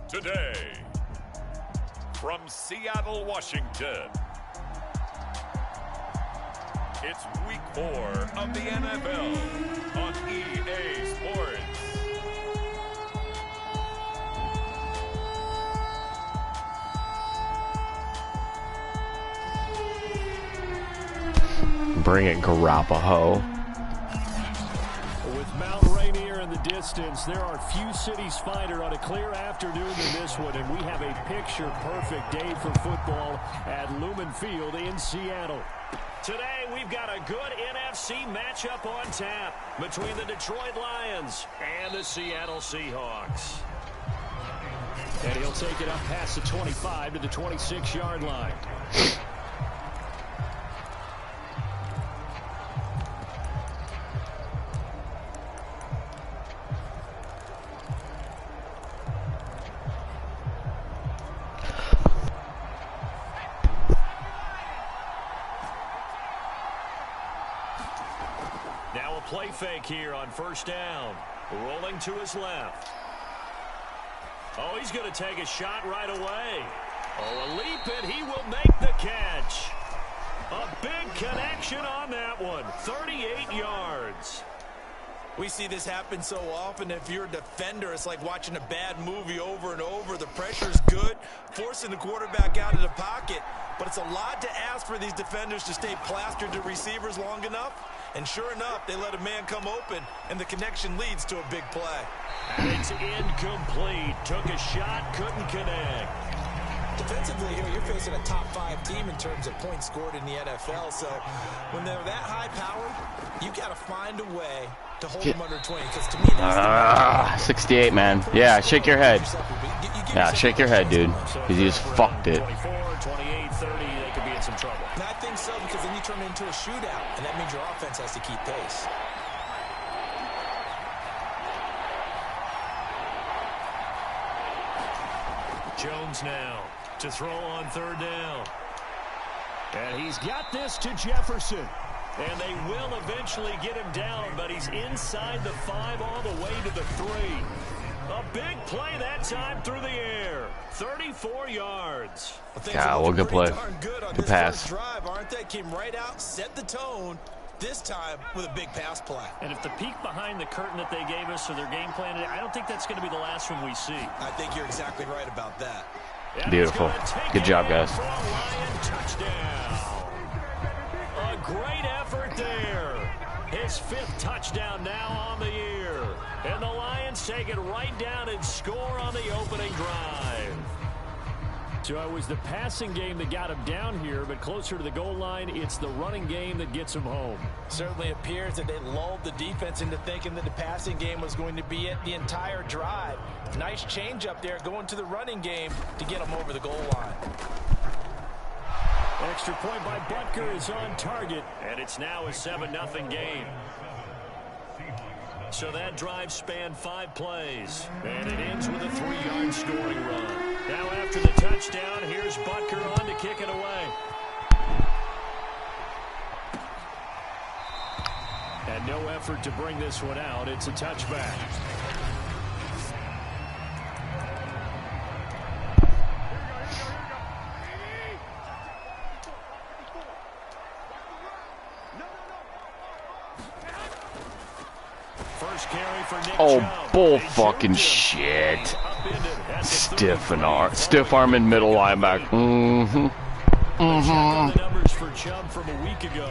Today, from Seattle, Washington, it's week 4 of the NFL on EA Sports. Bring it, Garoppolo. Distance, there are few cities finer on a clear afternoon than this one, and we have a picture-perfect day for football at Lumen Field in Seattle. Today, we've got a good NFC matchup on tap between the Detroit Lions and the Seattle Seahawks. And he'll take it up past the 25 to the 26-yard line. Play fake here on first down. Rolling to his left. Oh, he's going to take a shot right away. Oh, a leap, and he will make the catch. A big connection on that one. 38 yards. We see this happen so often. If you're a defender, it's like watching a bad movie over and over. The pressure's good, forcing the quarterback out of the pocket. But it's a lot to ask for these defenders to stay plastered to receivers long enough. And sure enough, they let a man come open, and the connection leads to a big play. And it's incomplete. Took a shot, couldn't connect. Defensively here, you're facing a top 5 team in terms of points scored in the NFL. So when they're that high powered, you got to find a way to hold them under 20. Because to me, that's 68, man. Yeah, shake your head. Yeah, shake your head, dude. Because you just fucked it. 24, 28, 30, they could be in some trouble. And I think so, because then you turn it into a shootout, and that means your offense has to keep pace. Jones now to throw on third down. And he's got this to Jefferson. And they will eventually get him down, but he's inside the 5 all the way to the 3. A big play that time through the air. 34 yards. Yeah, well, good play. Good pass. Drive, aren't they? Came right out, set the tone, this time with a big pass play. And if the peek behind the curtain that they gave us or their game plan, I don't think that's going to be the last one we see. I think you're exactly right about that. Beautiful. Good job, guys. Touchdown. A great effort there. His 5th touchdown now on the year. And the Lions take it right down and score on the opening drive. So it was the passing game that got him down here, but closer to the goal line, it's the running game that gets him home. Certainly appears that they lulled the defense into thinking that the passing game was going to be it the entire drive. Nice change up there going to the running game to get him over the goal line. Extra point by Butker is on target, and it's now a 7-0 game. So that drive spanned 5 plays, and it ends with a 3-yard scoring run. Now after the touchdown, here's Butker on to kick it away. And no effort to bring this one out. It's a touchback. First carry for Nick Chubb. Bull fucking shit. Stiff arm in middle linebacker. The numbers for Chubb from a week ago.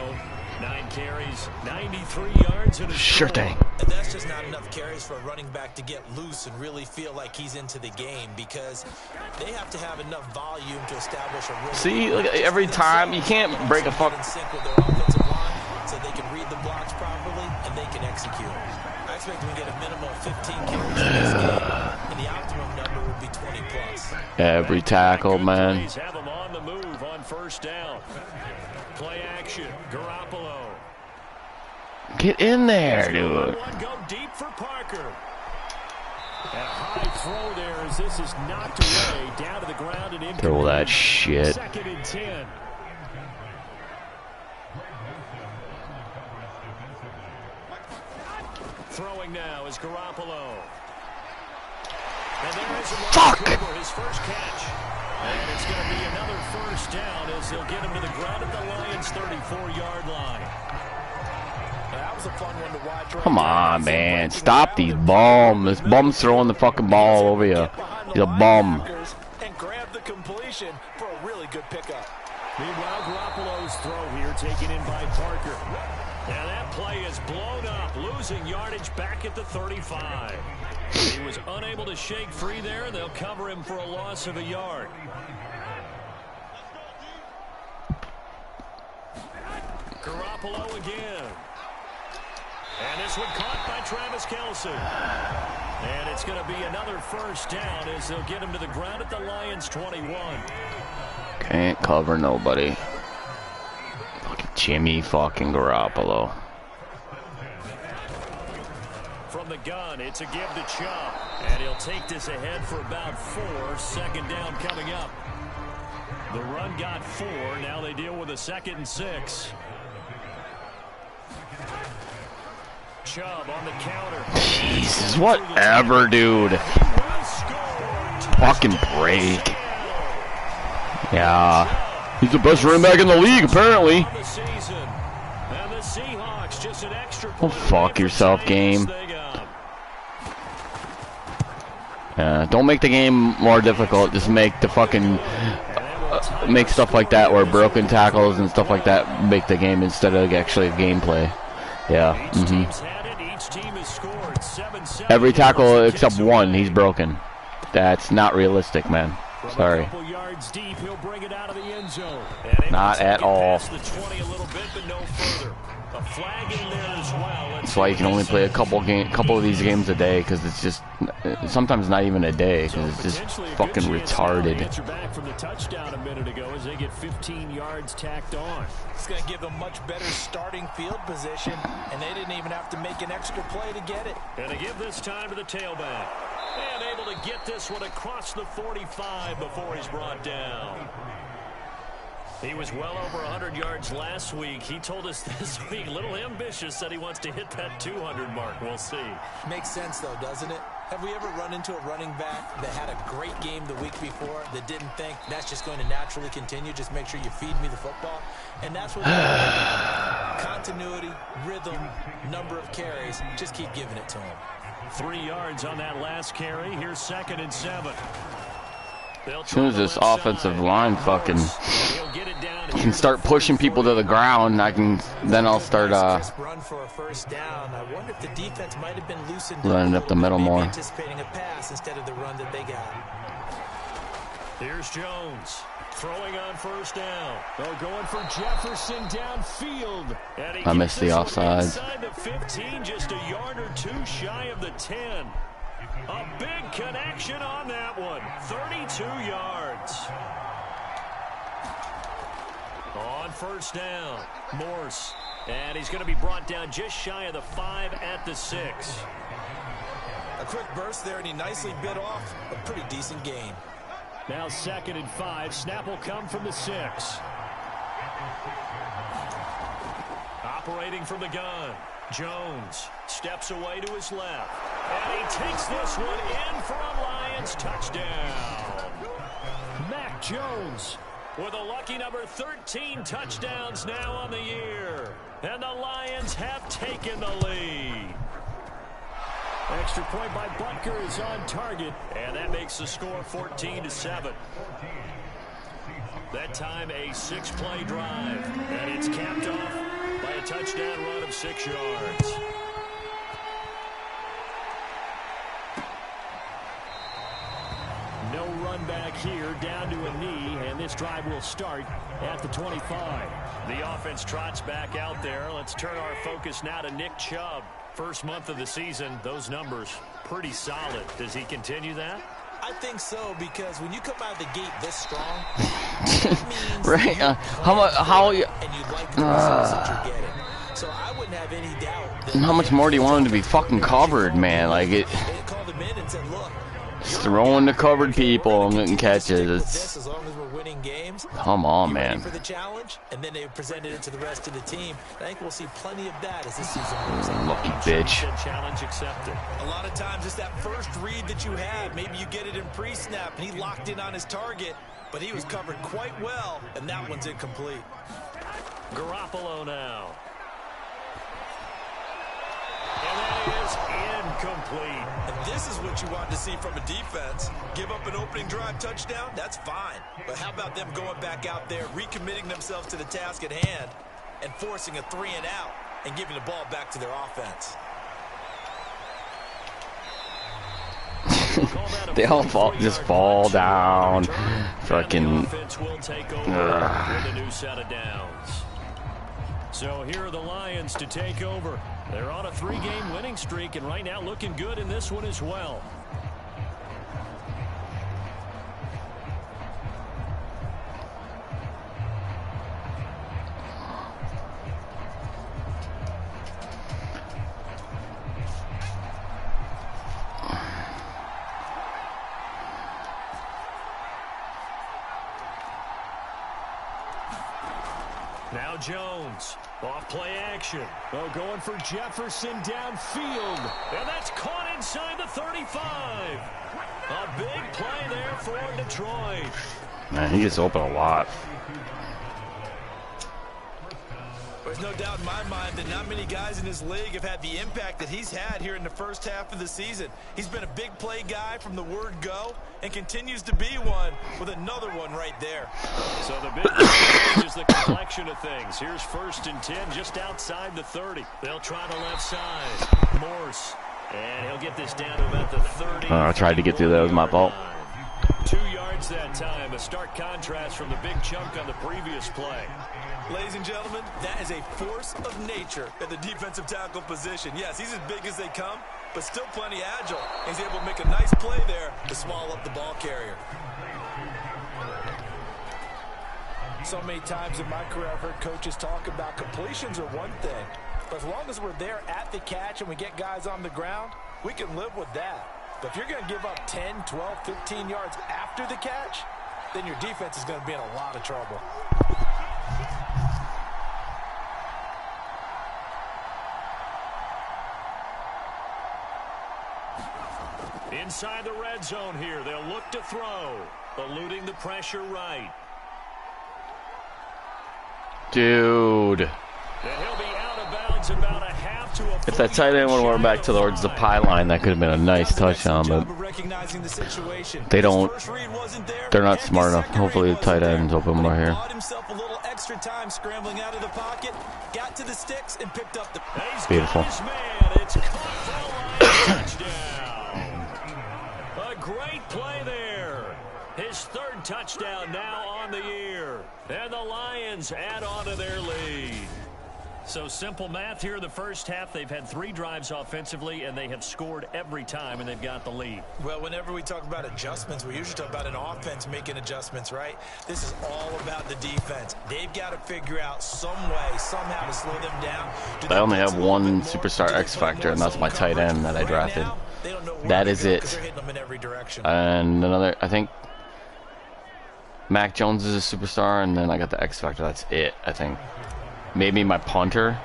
9 carries, 93 yards, and a sure thing. And that's just not enough carries for a running back to get loose and really feel like he's into the game, because they have to have enough volume to establish a rhythm. See, look, every time you can't break a fuck. Sync with their offensive line so they can read the blocks properly and they can execute. I expect them to get a minimum of 15 carries in this game, and the optimum number would be 20 plus. Every tackle, man. Have them on the move on first down. Play action, Garoppolo. Get in there, dude. Go deep for Parker. And a high throw there as this is knocked away down to the ground and in. Throw that shit. 2nd and 10. Throwing now is Garoppolo. And there is a his first catch. And it's going to be another first down as they'll get him to the ground at the Lions' 34-yard line. That was a fun one to watch. Come on, man. Stop these bums. This bum's throwing the fucking ball over you. He's a bum. And grab the completion for a really good pickup. Meanwhile, Garoppolo's throw here taken in by Parker. And that play is blown up, losing yardage back at the 35. He was unable to shake free there, and they'll cover him for a loss of a yard. Garoppolo again. And this one caught by Travis Kelce. And it's going to be another first down as they'll get him to the ground at the Lions' 21. Can't cover nobody. Fucking Jimmy fucking Garoppolo. From the gun, it's a give to Chubb. And he'll take this ahead for about 4. 2nd down coming up. The run got 4. Now they deal with a 2nd and 6. Chubb on the counter. Jesus, whatever, dude. Fucking break. Yeah. He's the best running back in the league, apparently. Oh, fuck yourself, game. Don't make the game more difficult. Just make the fucking... make stuff like that where broken tackles and stuff like that make the game instead of actually gameplay. Yeah. Every tackle except one, he's broken. That's not realistic, man. Sorry. Not at all. That's why you can only play a couple of these games a day, because it's just sometimes not even a day, because it's just fucking retarded. Back from the touchdown a minute ago as they get 15 yards tacked on. It's going to give them much better starting field position, and they didn't even have to make an extra play to get it. And to give this time to the tailback. And able to get this one across the 45 before he's brought down. He was well over 100 yards last week. He told us this week, a little ambitious, said he wants to hit that 200 mark. We'll see. Makes sense, though, doesn't it? Have we ever run into a running back that had a great game the week before that didn't think that's just going to naturally continue? Just make sure you feed me the football. And that's what continuity, rhythm, number of carries. Just keep giving it to him. 3 yards on that last carry. Here's 2nd and 7. As soon as this offensive line fucking can start pushing people to the ground, then I'll start run for a first down. I wonder if the defense might have been loosened running up the middle more. Anticipating a pass instead of the run that they got. Here's Jones throwing on first down. They're going for Jefferson downfield. I missed the offside. Inside the 15, just a yard or 2 shy of the 10. A big connection on that one. 32 yards. On first down, Morse And he's going to be brought down just shy of the 5 at the 6. A quick burst there, and he nicely bit off a pretty decent gain. Now 2nd and 5. Snap will come from the 6. Operating from the gun. Jones steps away to his left. And he takes this one in for a Lions touchdown. Mac Jones with a lucky number 13 touchdowns now on the year. And the Lions have taken the lead. Extra point by Butker is on target. And that makes the score 14-7. That time a 6-play drive. And it's capped off by a touchdown run of 6 yards. No run back here, down to a knee, and this drive will start at the 25. The offense trots back out there. Let's turn our focus now to Nick Chubb. First month of the season, those numbers pretty solid. Does he continue that? I think so, because when you come out of the gate this strong, that means right? How you? And you'd like the results that you're getting. So I wouldn't have any doubt. How much more do you want him to be fucking covered, man? Like it. They called him in and said, "Look, throwing to covered people and getting catches. It's, as long as we're winning games, come on, man. For the challenge, and then they presented it to the rest of the team. I think we'll see plenty of that as this season moves on. Lucky bitch. Challenge accepted. A lot of times it's that first read that you have. Maybe you get it in pre-snap, and he locked in on his target, but he was covered quite well, and that one's incomplete. Garoppolo now. And that is incomplete. And this is what you want to see from a defense. Give up an opening drive touchdown, that's fine. But how about them going back out there, recommitting themselves to the task at hand, and forcing a 3 and out, and giving the ball back to their offense. They all just fall down. Fucking. So here are the Lions to take over. They're on a 3-game winning streak, and right now looking good in this one as well. Now Jones, off play action. Oh, going for Jefferson downfield. And that's caught inside the 35. A big play there for Detroit. Man, he gets open a lot. There's no doubt in my mind that not many guys in this league have had the impact that he's had here in the first half of the season. He's been a big play guy from the word go and continues to be one with another one right there. So the big change is the complexion of things. Here's 1st and 10 just outside the 30. They'll try the left side. Morse. And he'll get this down to about the 30. I tried to get through that. It was my fault. 2 yards that time. A stark contrast from the big chunk on the previous play. Ladies and gentlemen, that is a force of nature at the defensive tackle position. Yes, he's as big as they come, but still plenty agile. He's able to make a nice play there to swallow up the ball carrier. So many times in my career, I've heard coaches talk about completions are one thing, but as long as we're there at the catch and we get guys on the ground, we can live with that. But if you're going to give up 10, 12, 15 yards after the catch, then your defense is going to be in a lot of trouble. Inside the red zone here, they'll look to throw, eluding the pressure right. Dude. And he'll be out of bounds about a half to a If that tight end would have went back towards the pylon, that could have been a nice touchdown, but they don't. They're not smart enough. Hopefully the tight end's open more here. Extra time scrambling out of the pocket, got to the sticks and picked up the beautiful. It's touchdown. A great play there. His 3rd touchdown now on the year. And the Lions add on to their lead. So simple math here in the first half. They've had 3 drives offensively, and they have scored every time, and they've got the lead. Well, whenever we talk about adjustments, we usually talk about an offense making adjustments, right? This is all about the defense. They've got to figure out some way, somehow to slow them down. I only have one superstar X factor, and that's my tight end that I drafted. That is it. And another, I think, Mac Jones is a superstar, and then I got the X factor. That's it, I think. Maybe my punter.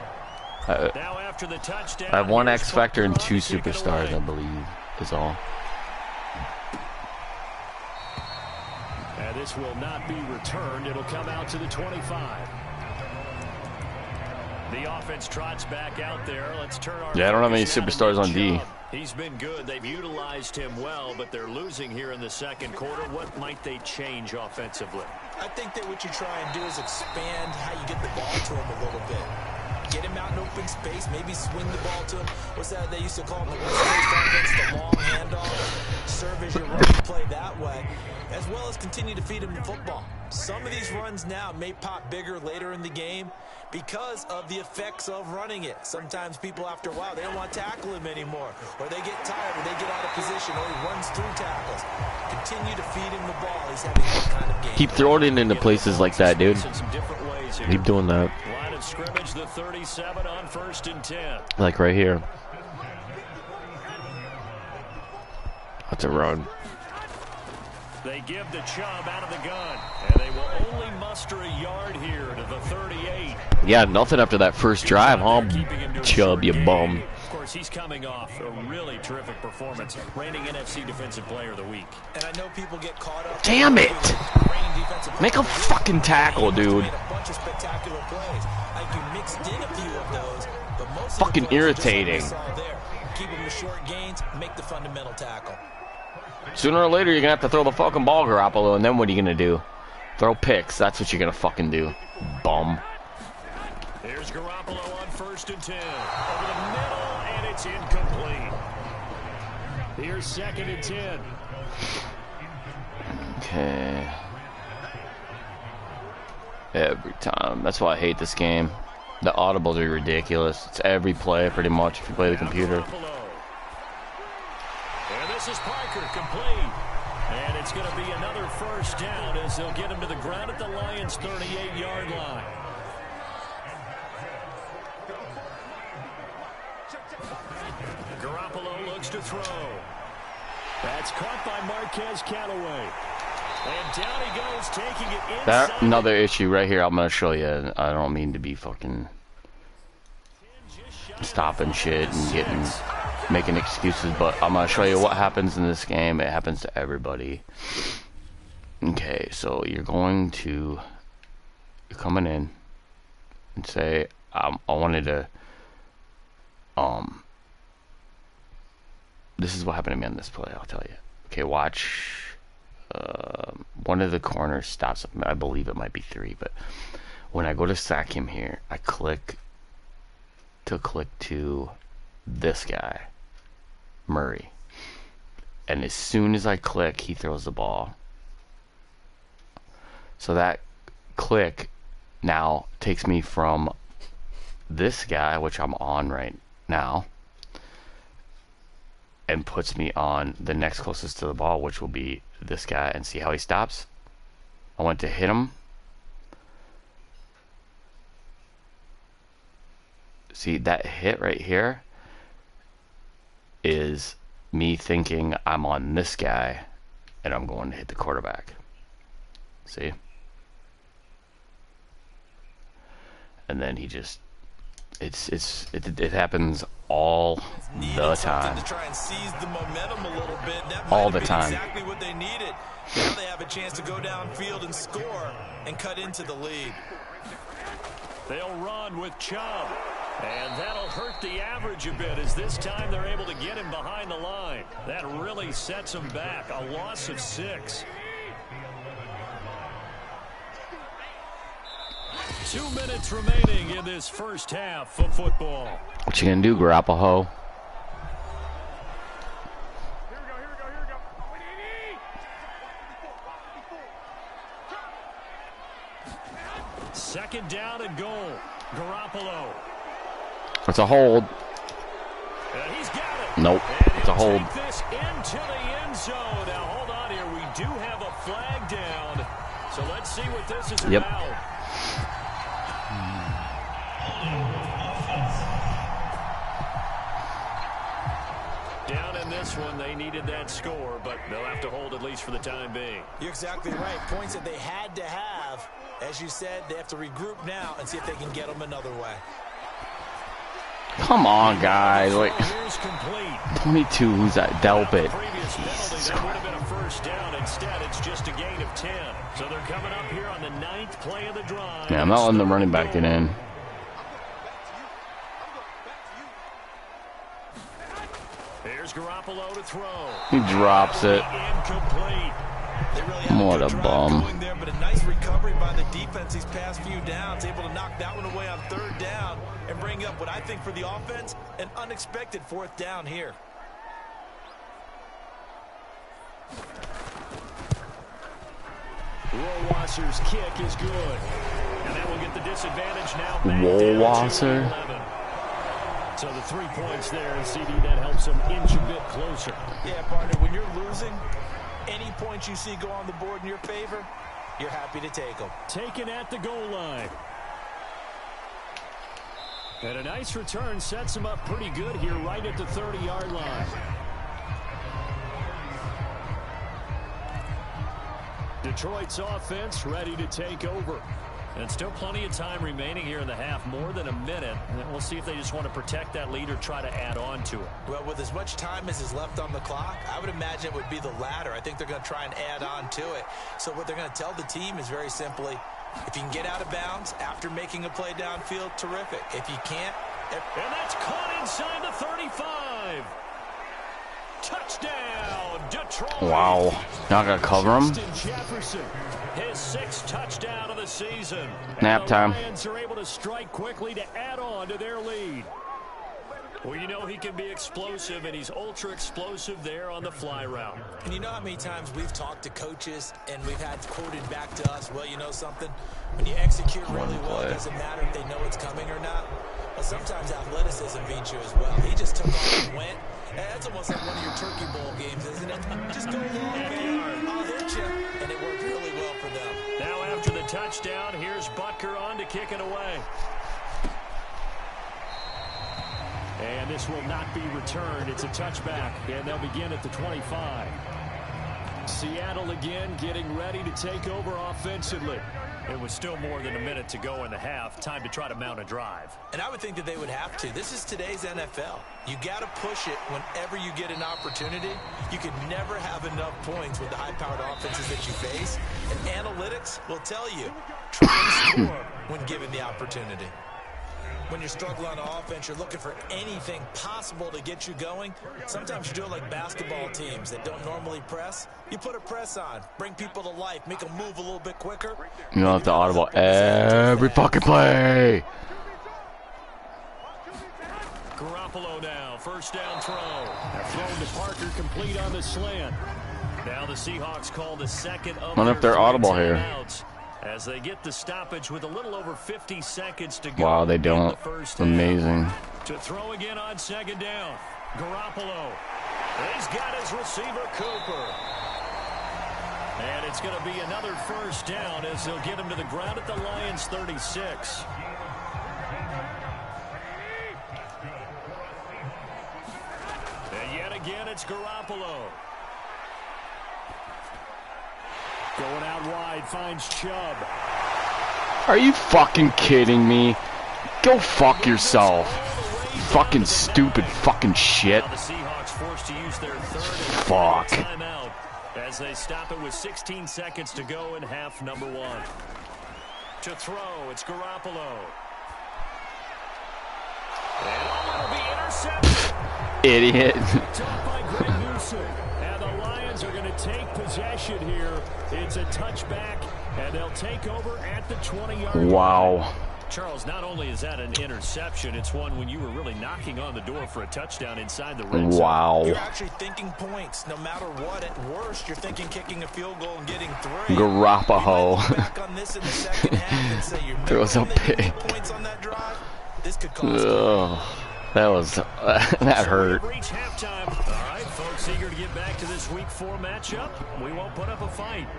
Now after the touchdown, I have 1 X factor and 2 superstars, I believe, is all. And this will not be returned. It'll come out to the 25. The offense trots back out there. Let's turn our I don't have any superstars on D. He's been good. They've utilized him well, but they're losing here in the second quarter. What might they change offensively? I think that what you try and do is expand how you get the ball to him a little bit. Get him out in open space, maybe swing the ball to him. What's that they used to call him, the West Coast offense, the long handoff. Serve as your running play that way, as well as continue to feed him the football. Some of these runs now may pop bigger later in the game because of the effects of running it. Sometimes people, after a while, they don't want to tackle him anymore, or they get tired, or they get out of position, or he runs through tackles. Continue to feed him the ball. He's having that kind of game. Keep throwing it into places like that, dude. Keep doing that. Line of scrimmage, the 37 on 1st and 10. Like right here. That's a run. They give the Chubb out of the gun, and they will only muster a yard here to the 38. Yeah, nothing after that first drive, huh? Chubb, you bum. Of course, he's coming off a really terrific performance, reigning NFC Defensive Player of the Week. And I know people get caught up. Damn it! Make a fucking tackle, dude. A bunch of spectacular plays. Like you mixed in a few of those, but most Fucking of the plays irritating. just like we saw there. Keep them to short gains, make the fundamental tackle. Sooner or later, you're gonna have to throw the fucking ball, Garoppolo, and then what are you gonna do? Throw picks. That's what you're gonna fucking do, bum. Here's Garoppolo on 1st and 10. Over the middle, and it's incomplete. Here's 2nd and 10. Okay. Every time. That's why I hate this game. The audibles are ridiculous. It's every play, pretty much, if you play the computer. And this is Parker, complete. And it's going to be another 1st down as they'll get him to the ground at the Lions' 38-yard line. Garoppolo looks to throw. That's caught by Marquez Callaway. And down he goes, taking it inside. That another issue right here. I'm gonna show you. I don't mean to be fucking stopping shit and making excuses, but I'm gonna show you what happens in this game. It happens to everybody. Okay, so you're coming in and say, I wanted to. This is what happened to me on this play. I'll tell you. Okay, watch. One of the corners stops. I believe it might be 3, but when I go to sack him here, I click to this guy, Murray, and as soon as I click, he throws the ball. So that click now takes me from this guy, which I'm on right now, and puts me on the next closest to the ball, which will be this guy, and see how he stops. I went to hit him. See, that hit right here is me thinking I'm on this guy and I'm going to hit the quarterback. See? And then he just it happens all the time. To try and seize the momentum a little bit. That all might the have been time. Exactly what they needed. Now they have a chance to go downfield and score and cut into the lead. They'll run with Chubb. And that'll hurt the average a bit as this time they're able to get him behind the line. That really sets him back. A loss of 6. 2 minutes remaining in this first half of football. What you gonna do, Garoppolo? Second down and goal. Garoppolo It's a hold. And he's got it. Nope. And It's a hold. take this into the end zone. Now, hold on here. We do have a flag down. So let's see what this is about. Down in this one, they needed that score, but they'll have to hold at least for the time being. You're exactly right. Points that they had to have. As you said, they have to regroup now and see if they can get them another way. Come on, guys. Like, Here's complete. 22. Who's that? Delpit. Previous penalty, that would have been a first down. Instead, it's just a gain of 10. So they're coming up here on the 9th play of the drive. Yeah, I'm not letting the running back get in. Here's Garoppolo to throw. He drops it. Incomplete. They really had What good a drive bum. going there, but a nice recovery by the defense these past few downs, able to knock that one away on 3rd down and bring up what I think for the offense, an unexpected 4th down here. Rohrwasser's kick is good. And that will get the disadvantage now. Rohrwasser. So the 3 points there, CD, that helps them inch a bit closer. Yeah, partner, when you're losing, any points you see go on the board in your favor, you're happy to take them. Taken at the goal line. And a nice return sets him up pretty good here right at the 30-yard line. Detroit's offense ready to take over. And still plenty of time remaining here in the half, more than a minute. And we'll see if they just want to protect that lead or try to add on to it. Well, with as much time as is left on the clock, I would imagine it would be the latter. I think they're going to try and add on to it. So what they're going to tell the team is very simply, if you can get out of bounds after making a play downfield, terrific. If you can't... And that's caught inside the 35. Touchdown, Detroit. Wow. Not going to cover him? Justin Jefferson, his 6th touchdown of the season. Nap time. The Lions are able to strike quickly to add on to their lead. Well, you know he can be explosive, and he's ultra explosive there on the fly route. And you know how many times we've talked to coaches and we've had quoted back to us, well, you know something? When you execute really well, it doesn't matter if they know it's coming or not. But sometimes athleticism beats you as well. He just took off and went. And that's almost like one of your Turkey Bowl games, isn't it? Just go long, man. I'll hit you. And it worked really well for them. Now after the touchdown, here's Butker on to kick it away. And this will not be returned. It's a touchback, and they'll begin at the 25. Seattle again getting ready to take over offensively. It was still more than a minute to go in the half. Time to try to mount a drive. And I would think that they would have to. This is today's NFL. You got to push it whenever you get an opportunity. You can never have enough points with the high-powered offenses that you face. And analytics will tell you, try to score when given the opportunity. When you're struggling on offense, you're looking for anything possible to get you going. Sometimes you do it like basketball teams that don't normally press. You put a press on, bring people to life, make them move a little bit quicker. You don't have to audible every fucking play. Garoppolo now, 1st down throw. Thrown to Parker, complete on the slant. Now the Seahawks call the 2nd of Wonder if they're audible here. timeouts as they get the stoppage with a little over 50 seconds to go. Wow, they don't. The first half. Amazing. To throw again on 2nd down. Garoppolo. He's got his receiver, Cooper. And it's going to be another 1st down as they'll get him to the ground at the Lions' 36. And yet again, it's Garoppolo. Going out wide, finds Chubb. Are you fucking kidding me? Go fuck yourself. Fucking stupid fucking shit. Now the Seahawks forced to use their 3rd Fuck. timeout as they stop it with 16 seconds to go in half number 1. To throw, it's Garoppolo. And that'll be intercepted. Idiot. Top by Greg Newsom. And the Lions are going to take possession here. It's a touchback, and they'll take over at the 20-yard line. Wow. Charles, not only is that an interception, it's one when you were really knocking on the door for a touchdown inside the red zone. Wow. You're actually thinking points. No matter what, at worst, you're thinking kicking a field goal and getting 3. Garoppolo. You might look back on this in the second half and say you're Throws a making pick. points on that drive. This could cost that was that hurt. We've reached halftime. All right, folks, eager to get back to this Week 4 matchup. We won't put up a fight.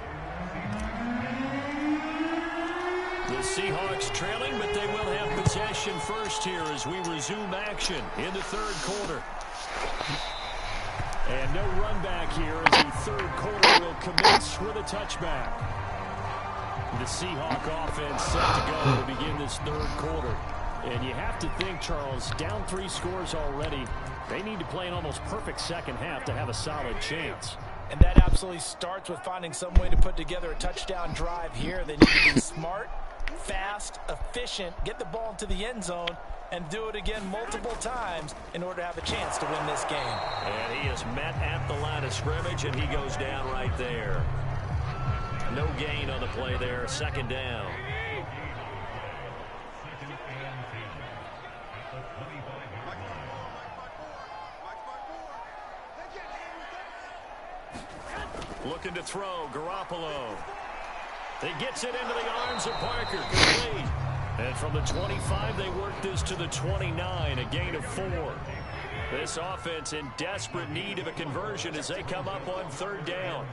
The Seahawks trailing, but they will have possession first here as we resume action in the third quarter. And no run back here as the third quarter will commence with a touchback. The Seahawk offense set to go to begin this third quarter. And you have to think, Charles, down 3 scores already. They need to play an almost perfect second half to have a solid chance. And that absolutely starts with finding some way to put together a touchdown drive here. They need to be smart, fast, efficient, get the ball into the end zone, and do it again multiple times in order to have a chance to win this game. And he is met at the line of scrimmage, and he goes down right there. No gain on the play there, second down. Looking to throw, Garoppolo. He gets it into the arms of Parker, complete. And from the 25, they work this to the 29, a gain of 4. This offense in desperate need of a conversion as they come up on third down.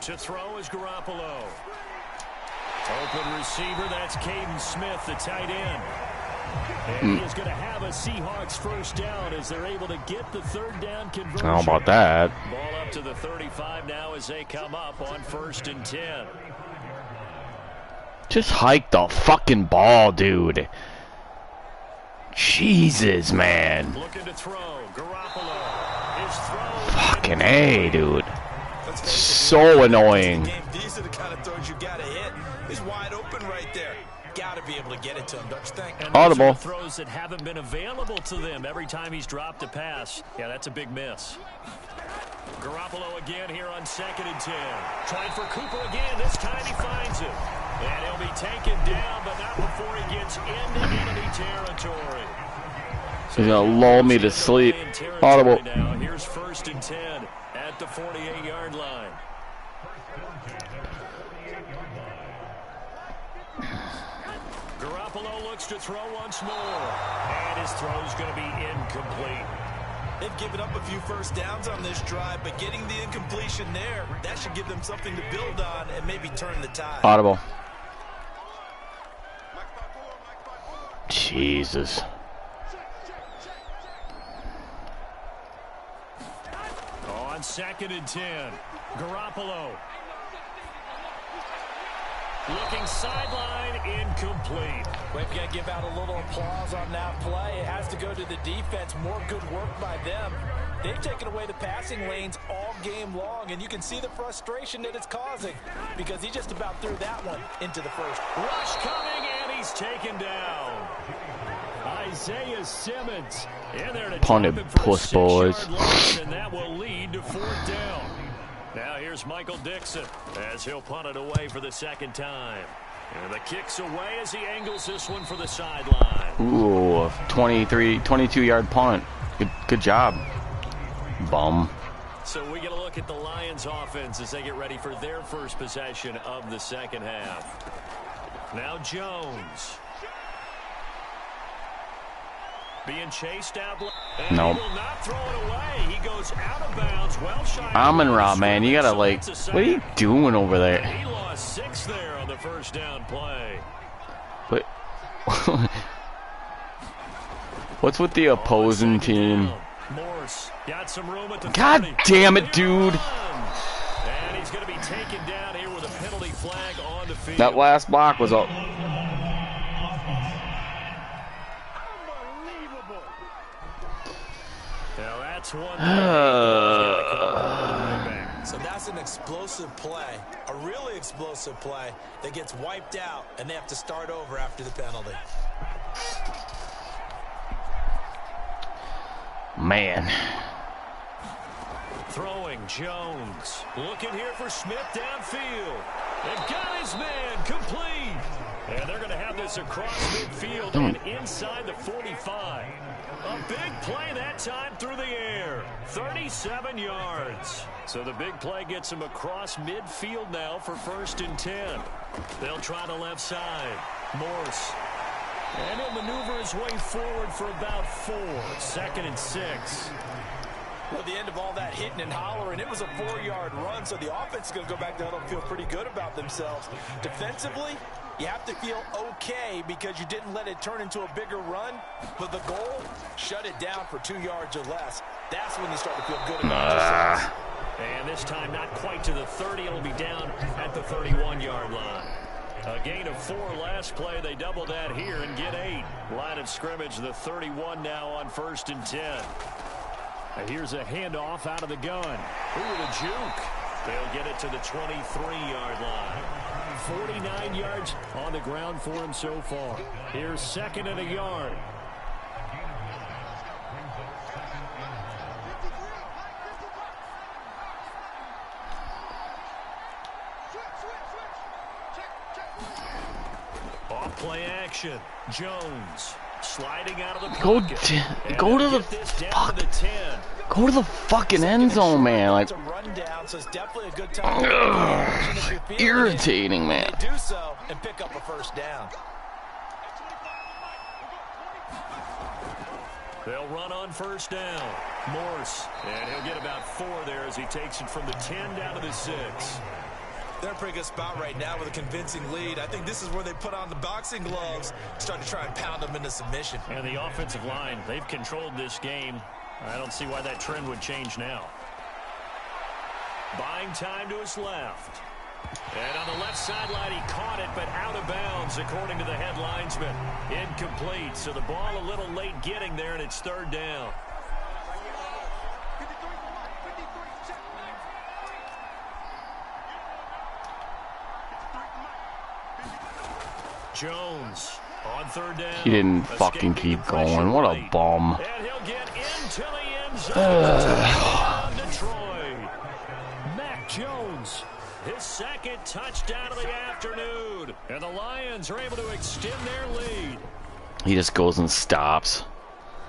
To throw is Garoppolo. Open receiver, that's Caden Smith, the tight end. And he is going to have a Seahawks first down as they're able to get the third down conversion. How about that? Ball up to the 35 now as they come up on 1st and 10. Just hike the fucking ball, dude. Jesus, man. Looking to throw. Garoppolo. His throw. Fucking A, dude. So annoying. These are the kind of throws you got to hit. He's wide open right there. Got to be able to get it to him, don't you think? And Audible. those are the throws that haven't been available to them every time he's dropped a pass. Yeah, that's a big miss. Garoppolo again here on 2nd and 10. Trying for Cooper again. This time he finds him. And he'll be taken down, but not before he gets into enemy territory. He's going to lull me to sleep. Audible. Now, here's 1st and 10 at the 48-yard line. Garoppolo looks to throw once more. And his throw's going to be incomplete. They've given up a few first downs on this drive, but getting the incompletion there, that should give them something to build on and maybe turn the tide. Audible. Jesus. On 2nd and 10, Garoppolo. Looking sideline, incomplete. We've got to give out a little applause on that play. It has to go to the defense. More good work by them. They've taken away the passing lanes all game long, and you can see the frustration that it's causing because he just about threw that one into the first. Rush coming, and he's taken down. Isaiah Simmons in there to Punted puss boys. And that will lead to 4th down. Now here's Michael Dixon as he'll punt it away for the 2nd time. And the kick's away as he angles this one for the sideline. Ooh, 22-yard punt. Good job. Bum. So we get a look at the Lions offense as they get ready for their first possession of the second half. Now Jones. Being chased out. Nope. He will not throw it away. He goes out of bounds. Well shy. Amon-Ra, man, you gotta like, what are you doing over there? He lost 6 there on the first down play. But what's with the opposing team? Morse got some room at the God 30. damn it, dude. And he's going to be taken down here with a penalty flag on the field. That last block was all. Now that's one. So that's an explosive play, a really explosive play that gets wiped out, and they have to start over after the penalty. Man. Throwing Jones. Looking here for Smith downfield. They've got his man complete. And they're going to have this across midfield and inside the 45. A big play that time through the air. 37 yards. So the big play gets him across midfield now for 1st and 10. They'll try the left side. Morse. And he'll maneuver his way forward for about 4. 2nd and 6. Well, at the end of all that hitting and hollering, it was a 4-yard run, so the offense is going to go back to huddle and feel pretty good about themselves. Defensively, you have to feel okay because you didn't let it turn into a bigger run, but the goal, shut it down for 2 yards or less. That's when you start to feel good about yourself. And this time not quite to the 30. It'll be down at the 31-yard line. A gain of 4 last play. They double that here and get 8. Line of scrimmage, the 31 now on 1st and 10. And here's a handoff out of the gun. Ooh, the juke. They'll get it to the 23-yard line. 49 yards on the ground for him so far. Here's 2nd and a yard. Off play action. Jones sliding out of the pocket. Go to the fuck. Go to the fucking end zone, man. Like, irritating, man. Do so and pick up a 1st down. They'll run on 1st down. Morse, and he'll get about 4 there as he takes it from the 10 down to the 6. They're in a pretty good spot right now with a convincing lead. I think this is where they put on the boxing gloves, start to try and pound them into submission. And the offensive line, they've controlled this game. I don't see why that trend would change now. Buying time to his left. And on the left sideline, he caught it, but out of bounds, according to the head linesman. Incomplete, so the ball a little late getting there, and it's 3rd down. Jones on 3rd down. He didn't fucking keep going. What a bum. And he'll get into the end zone. Detroit. Mac Jones, his 2nd touchdown of the afternoon. And the Lions are able to extend their lead. He just goes and stops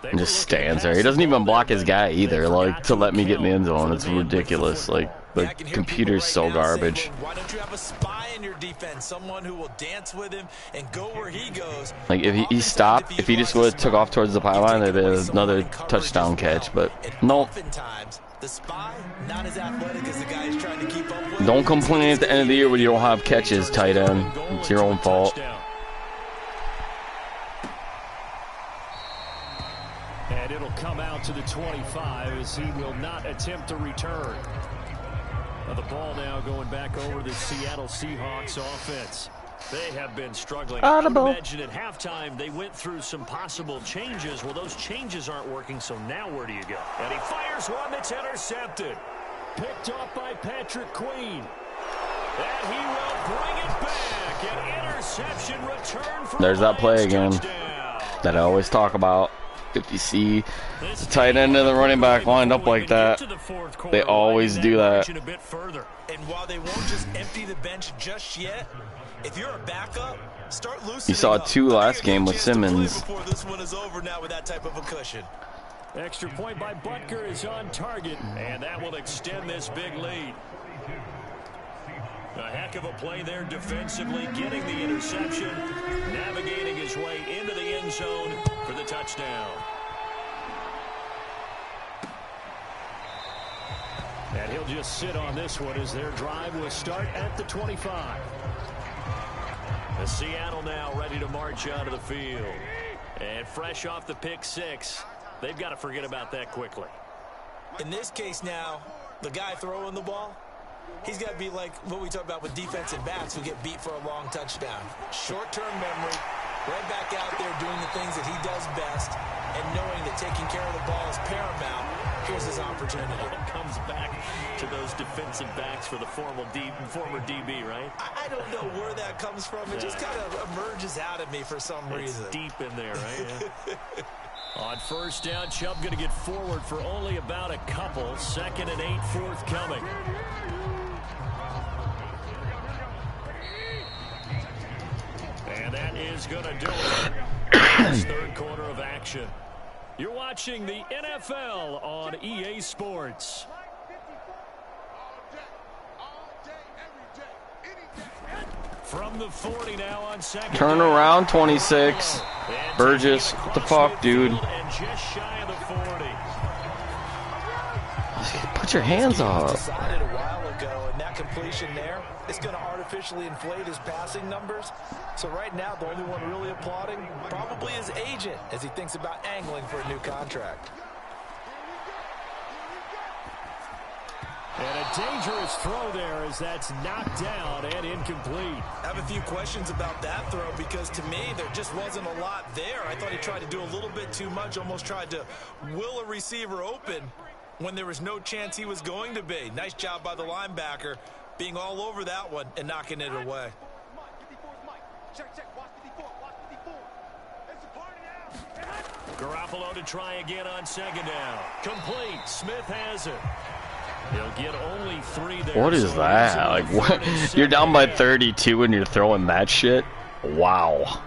and just stands there. He doesn't even block his guy either, like, to let me get in the end zone. It's ridiculous. Like, the computer's so garbage. Why don't you have a spy in your defense, someone who will dance with him and go where he goes? Like, if he stopped, if he just would have took off towards the pylon, there'd be another touchdown catch, but nope. The spy, not as athletic as the guy he's trying to keep up with. Don't complain at the end of the year when you don't have catches, tight end. It's your own fault. And it'll come out to the 25 as he will not attempt to return. The ball now going back over the Seattle Seahawks offense. They have been struggling. I would imagine at halftime they went through some possible changes. Well, those changes aren't working, so now where do you go? And he fires one that's intercepted. Picked off by Patrick Queen. And he will bring it back. An interception return for There's that play again touchdown. that I always talk about. If you see the tight end and the running back lined up like that, they always do that. And while they won't just empty the bench just yet, if you're a backup, start loosening You saw up. 2 last game with Simmons. Before this one is over now with that type of a cushion. Extra point by Butker is on target, and that will extend this big lead. A heck of a play there defensively, getting the interception, navigating his way into the end zone for the touchdown. And he'll just sit on this one as their drive will start at the 25. The Seattle now ready to march out of the field. And fresh off the pick 6, they've got to forget about that quickly. In this case now, the guy throwing the ball, he's got to be like what we talk about with defensive backs who get beat for a long touchdown. Short-term memory, right back out there doing the things that he does best, and knowing that taking care of the ball is paramount. Here's his opportunity. It comes back to those defensive backs for the former DB, right? I don't know where that comes from. It just kind of emerges out of me for some reason. It's deep in there, right? Yeah. On 1st down, Chubb going to get forward for only about a couple. 2nd and 8 forthcoming. And that is going to do it. This third quarter of action. You're watching the NFL on EA Sports. From the 40 now on second. Turn around, 26. Burgess, what the fuck, dude? And just shy of the 40. Put your hands up. Decided a while ago, and that completion there is going to artificially inflate his passing numbers. So right now, the only one really applauding probably his agent as he thinks about angling for a new contract. And a dangerous throw there as that's knocked down and incomplete. I have a few questions about that throw because to me there just wasn't a lot there. I thought he tried to do a little bit too much, almost tried to will a receiver open when there was no chance he was going to be. Nice job by the linebacker being all over that one and knocking it away. Garoppolo to try again on second down. Complete. Smith has it. He'll get only 3 there. What is that? Like, what? You're down by 32 and you're throwing that shit? Wow.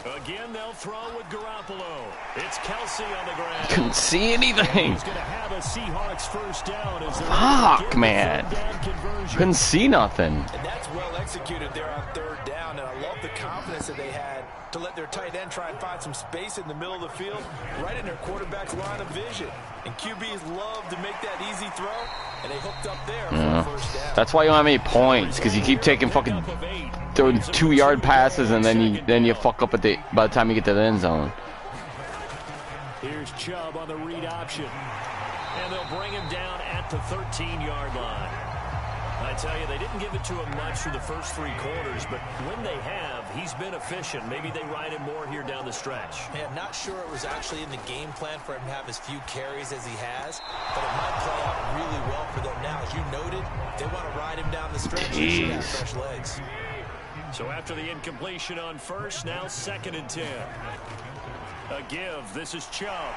Again, they'll throw with Garoppolo. It's Kelsey on the ground. Couldn't see anything. He's going to have a Seahawks first down. As Fuck, man. Couldn't see nothing. And that's well executed there on third down, and I love the confidence that they had to let their tight end try and find some space in the middle of the field, right in their quarterback's line of vision. And QBs love to make that easy throw, and they hooked up there for a first down. That's why you don't have any points, because you keep taking fucking throwing 2-yard passes, and then you fuck up at by the time you get to the end zone. Here's Chubb on the read option, and they'll bring him down at the 13-yard line. I tell you, they didn't give it to him much through the first 3 quarters, but when they have, he's been efficient. Maybe they ride him more here down the stretch. Man, not sure it was actually in the game plan for him to have as few carries as he has, but it might play out really well for them now. As you noted, they want to ride him down the stretch. He should have fresh legs. So after the incompletion on first, now 2nd and 10. A give. This is Chubb.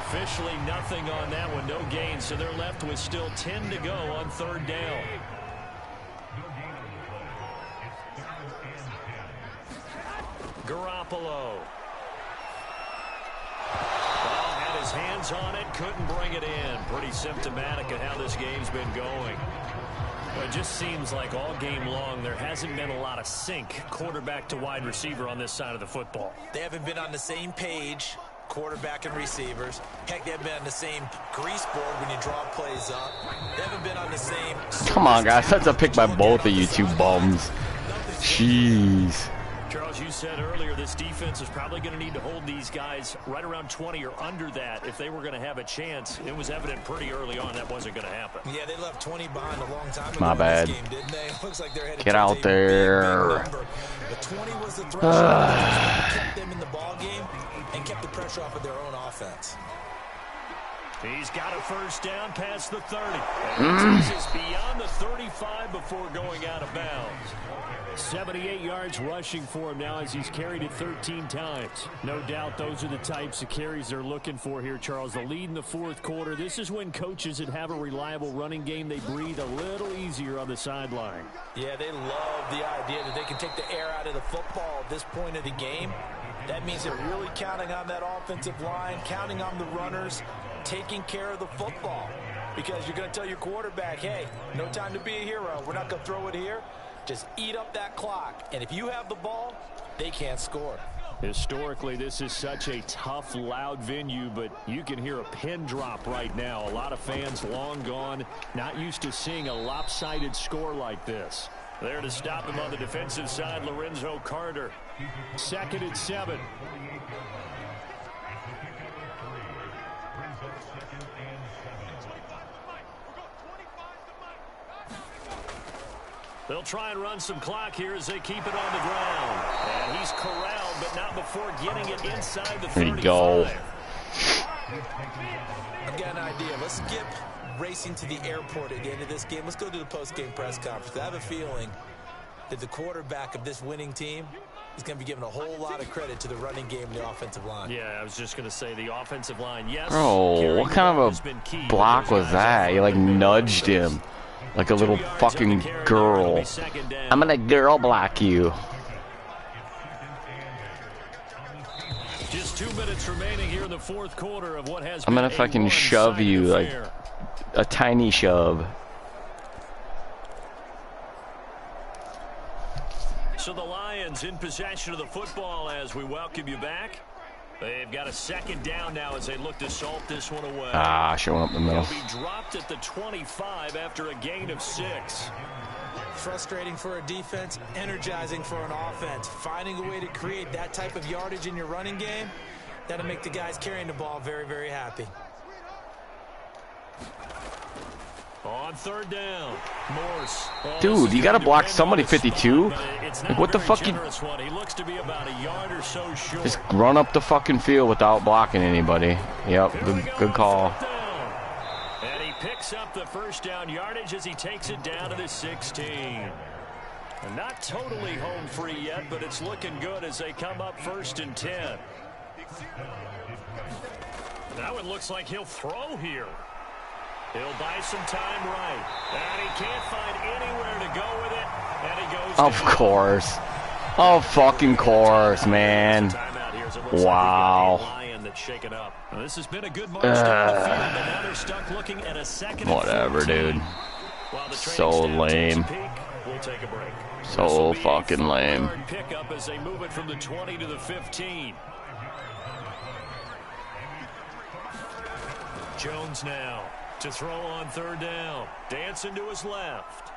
Officially nothing on that one. No gain. So they're left with still 10 to go on third down. Garoppolo. Ball had his hands on it. Couldn't bring it in. Pretty symptomatic of how this game's been going. It just seems like all game long there hasn't been a lot of sync quarterback to wide receiver on this side of the football. They haven't been on the same page, quarterback and receivers. Heck, they haven't been on the same grease board when you draw plays up. They haven't been on the same... Come on, guys. That's a pick by both of you two bums. Jeez. Charles, you said earlier this defense is probably going to need to hold these guys right around 20 or under that if they were going to have a chance. It was evident pretty early on that wasn't going to happen. Yeah, they left 20 behind a long time ago. My bad. In this game, didn't they? Looks like they're headed Get out there. But 20 was the threshold that kept them in the ball game and kept the pressure off of their own offense. He's got a first down past the 30. And takes us beyond the 35 before going out of bounds. 78 yards rushing for him now as he's carried it 13 times. No doubt those are the types of carries they're looking for here, Charles. The lead in the fourth quarter. This is when coaches that have a reliable running game, they breathe a little easier on the sideline. Yeah, they love the idea that they can take the air out of the football at this point of the game. That means they're really counting on that offensive line, counting on the runners, taking care of the football. Because you're going to tell your quarterback, hey, no time to be a hero. We're not going to throw it here. Just eat up that clock. And if you have the ball, they can't score. Historically, this is such a tough, loud venue, but you can hear a pin drop right now. A lot of fans long gone, not used to seeing a lopsided score like this. There to stop him on the defensive side, Lorenzo Carter. 2nd and 7. They'll try and run some clock here as they keep it on the ground. And he's corralled, but not before getting it inside the 35. There you go. I've got an idea. Let's skip racing to the airport at the end of this game. Let's go to the post-game press conference. I have a feeling that the quarterback of this winning team is going to be giving a whole lot of credit to the running game and the offensive line. Yeah, I was just going to say the offensive line, yes. Bro, what kind of a block was that? You, like, nudged him. like a little fucking girl. I'm gonna girl block you. Just 2 minutes remaining here in the fourth quarter of what has I'm gonna fucking shove you like a tiny shove. So the Lions in possession of the football as we welcome you back. They've got a second down now as they look to salt this one away. Ah, showing up the middle. He'll be dropped at the 25 after a gain of 6. Frustrating for a defense, energizing for an offense. Finding a way to create that type of yardage in your running game, that'll make the guys carrying the ball very, very happy. On third down, Morse. Dude, you gotta block somebody 52. Like, what the fuck? He looks to be about a yard or so short. Just run up the fucking field without blocking anybody. Yep, good call. And he picks up the first down yardage as he takes it down to the 16. And not totally home free yet, but it's looking good as they come up 1st and 10. Now it looks like he'll throw here. He'll buy some time right. And he can't find anywhere to go with it. And he goes Of course. Of fucking course, man. Wow. This has been a good march down the field, but now they're stuck looking at a second. Whatever, dude. So lame. We'll take a break. So fucking lame. Pickup as they move it from the 20 to the 15. Jones now to throw on third down. Dancing to his left.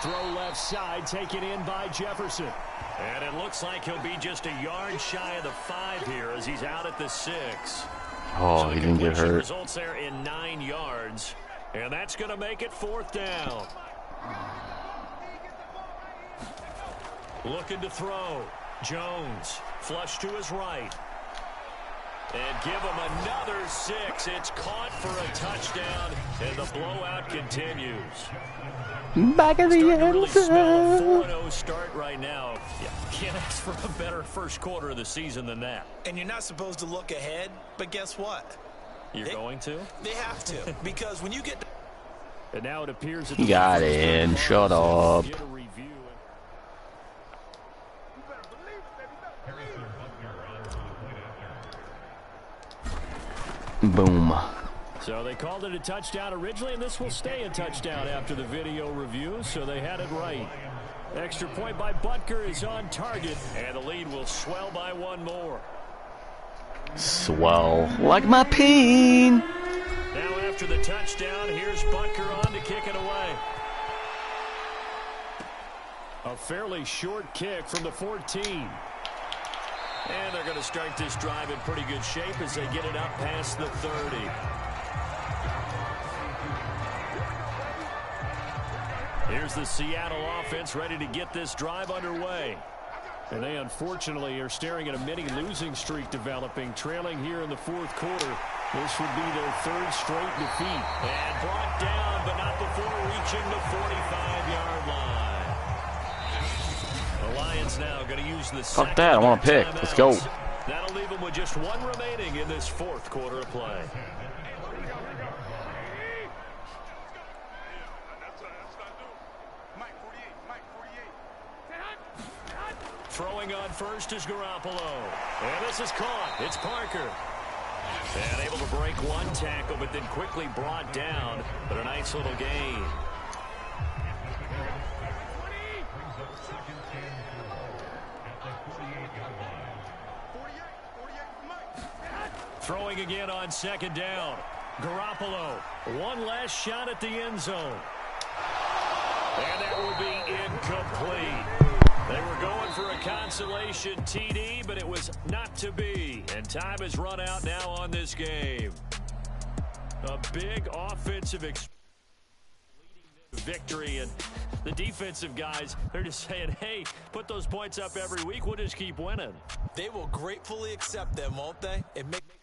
Throw left side, taken in by Jefferson. And it looks like he'll be just a yard shy of the 5 here as he's out at the 6. Oh, he didn't get hurt. Results there in 9 yards. And that's going to make it 4th down. Looking to throw. Jones, flush to his right. And give him another 6. It's caught for a touchdown, and the blowout continues. Back of the Starting to end really smell zone. a 4-0 start right now. Yeah, can't ask for a better first quarter of the season than that. And you're not supposed to look ahead, but guess what? You're going to? They have to, because when you get... And now it appears that He got in. Shut up. Get a review. Boom. So they called it a touchdown originally, and this will stay a touchdown after the video review, so they had it right. Extra point by Butker is on target, and the lead will swell by 1 more. Swell. Like my peen. Now after the touchdown, here's Butker on to kick it away. A fairly short kick from the 14. And they're going to start this drive in pretty good shape as they get it up past the 30. Here's the Seattle offense ready to get this drive underway. And they unfortunately are staring at a mini losing streak developing, trailing here in the 4th quarter. This would be their 3rd straight defeat. And brought down, but not before reaching the 45-yard line. The Lions now going to use the Fuck that, I want to pick. Let's go. That'll leave them with just 1 remaining in this 4th quarter of play. Throwing on first is Garoppolo. And this is caught. It's Parker. And able to break 1 tackle, but then quickly brought down. But a nice little gain. Throwing again on 2nd down. Garoppolo, 1 last shot at the end zone. And that will be incomplete. They were going for a consolation TD, but it was not to be. And time has run out now on this game. A big offensive victory, and the defensive guys, they're just saying, hey, put those points up every week. We'll just keep winning. They will gratefully accept them, won't they? It makes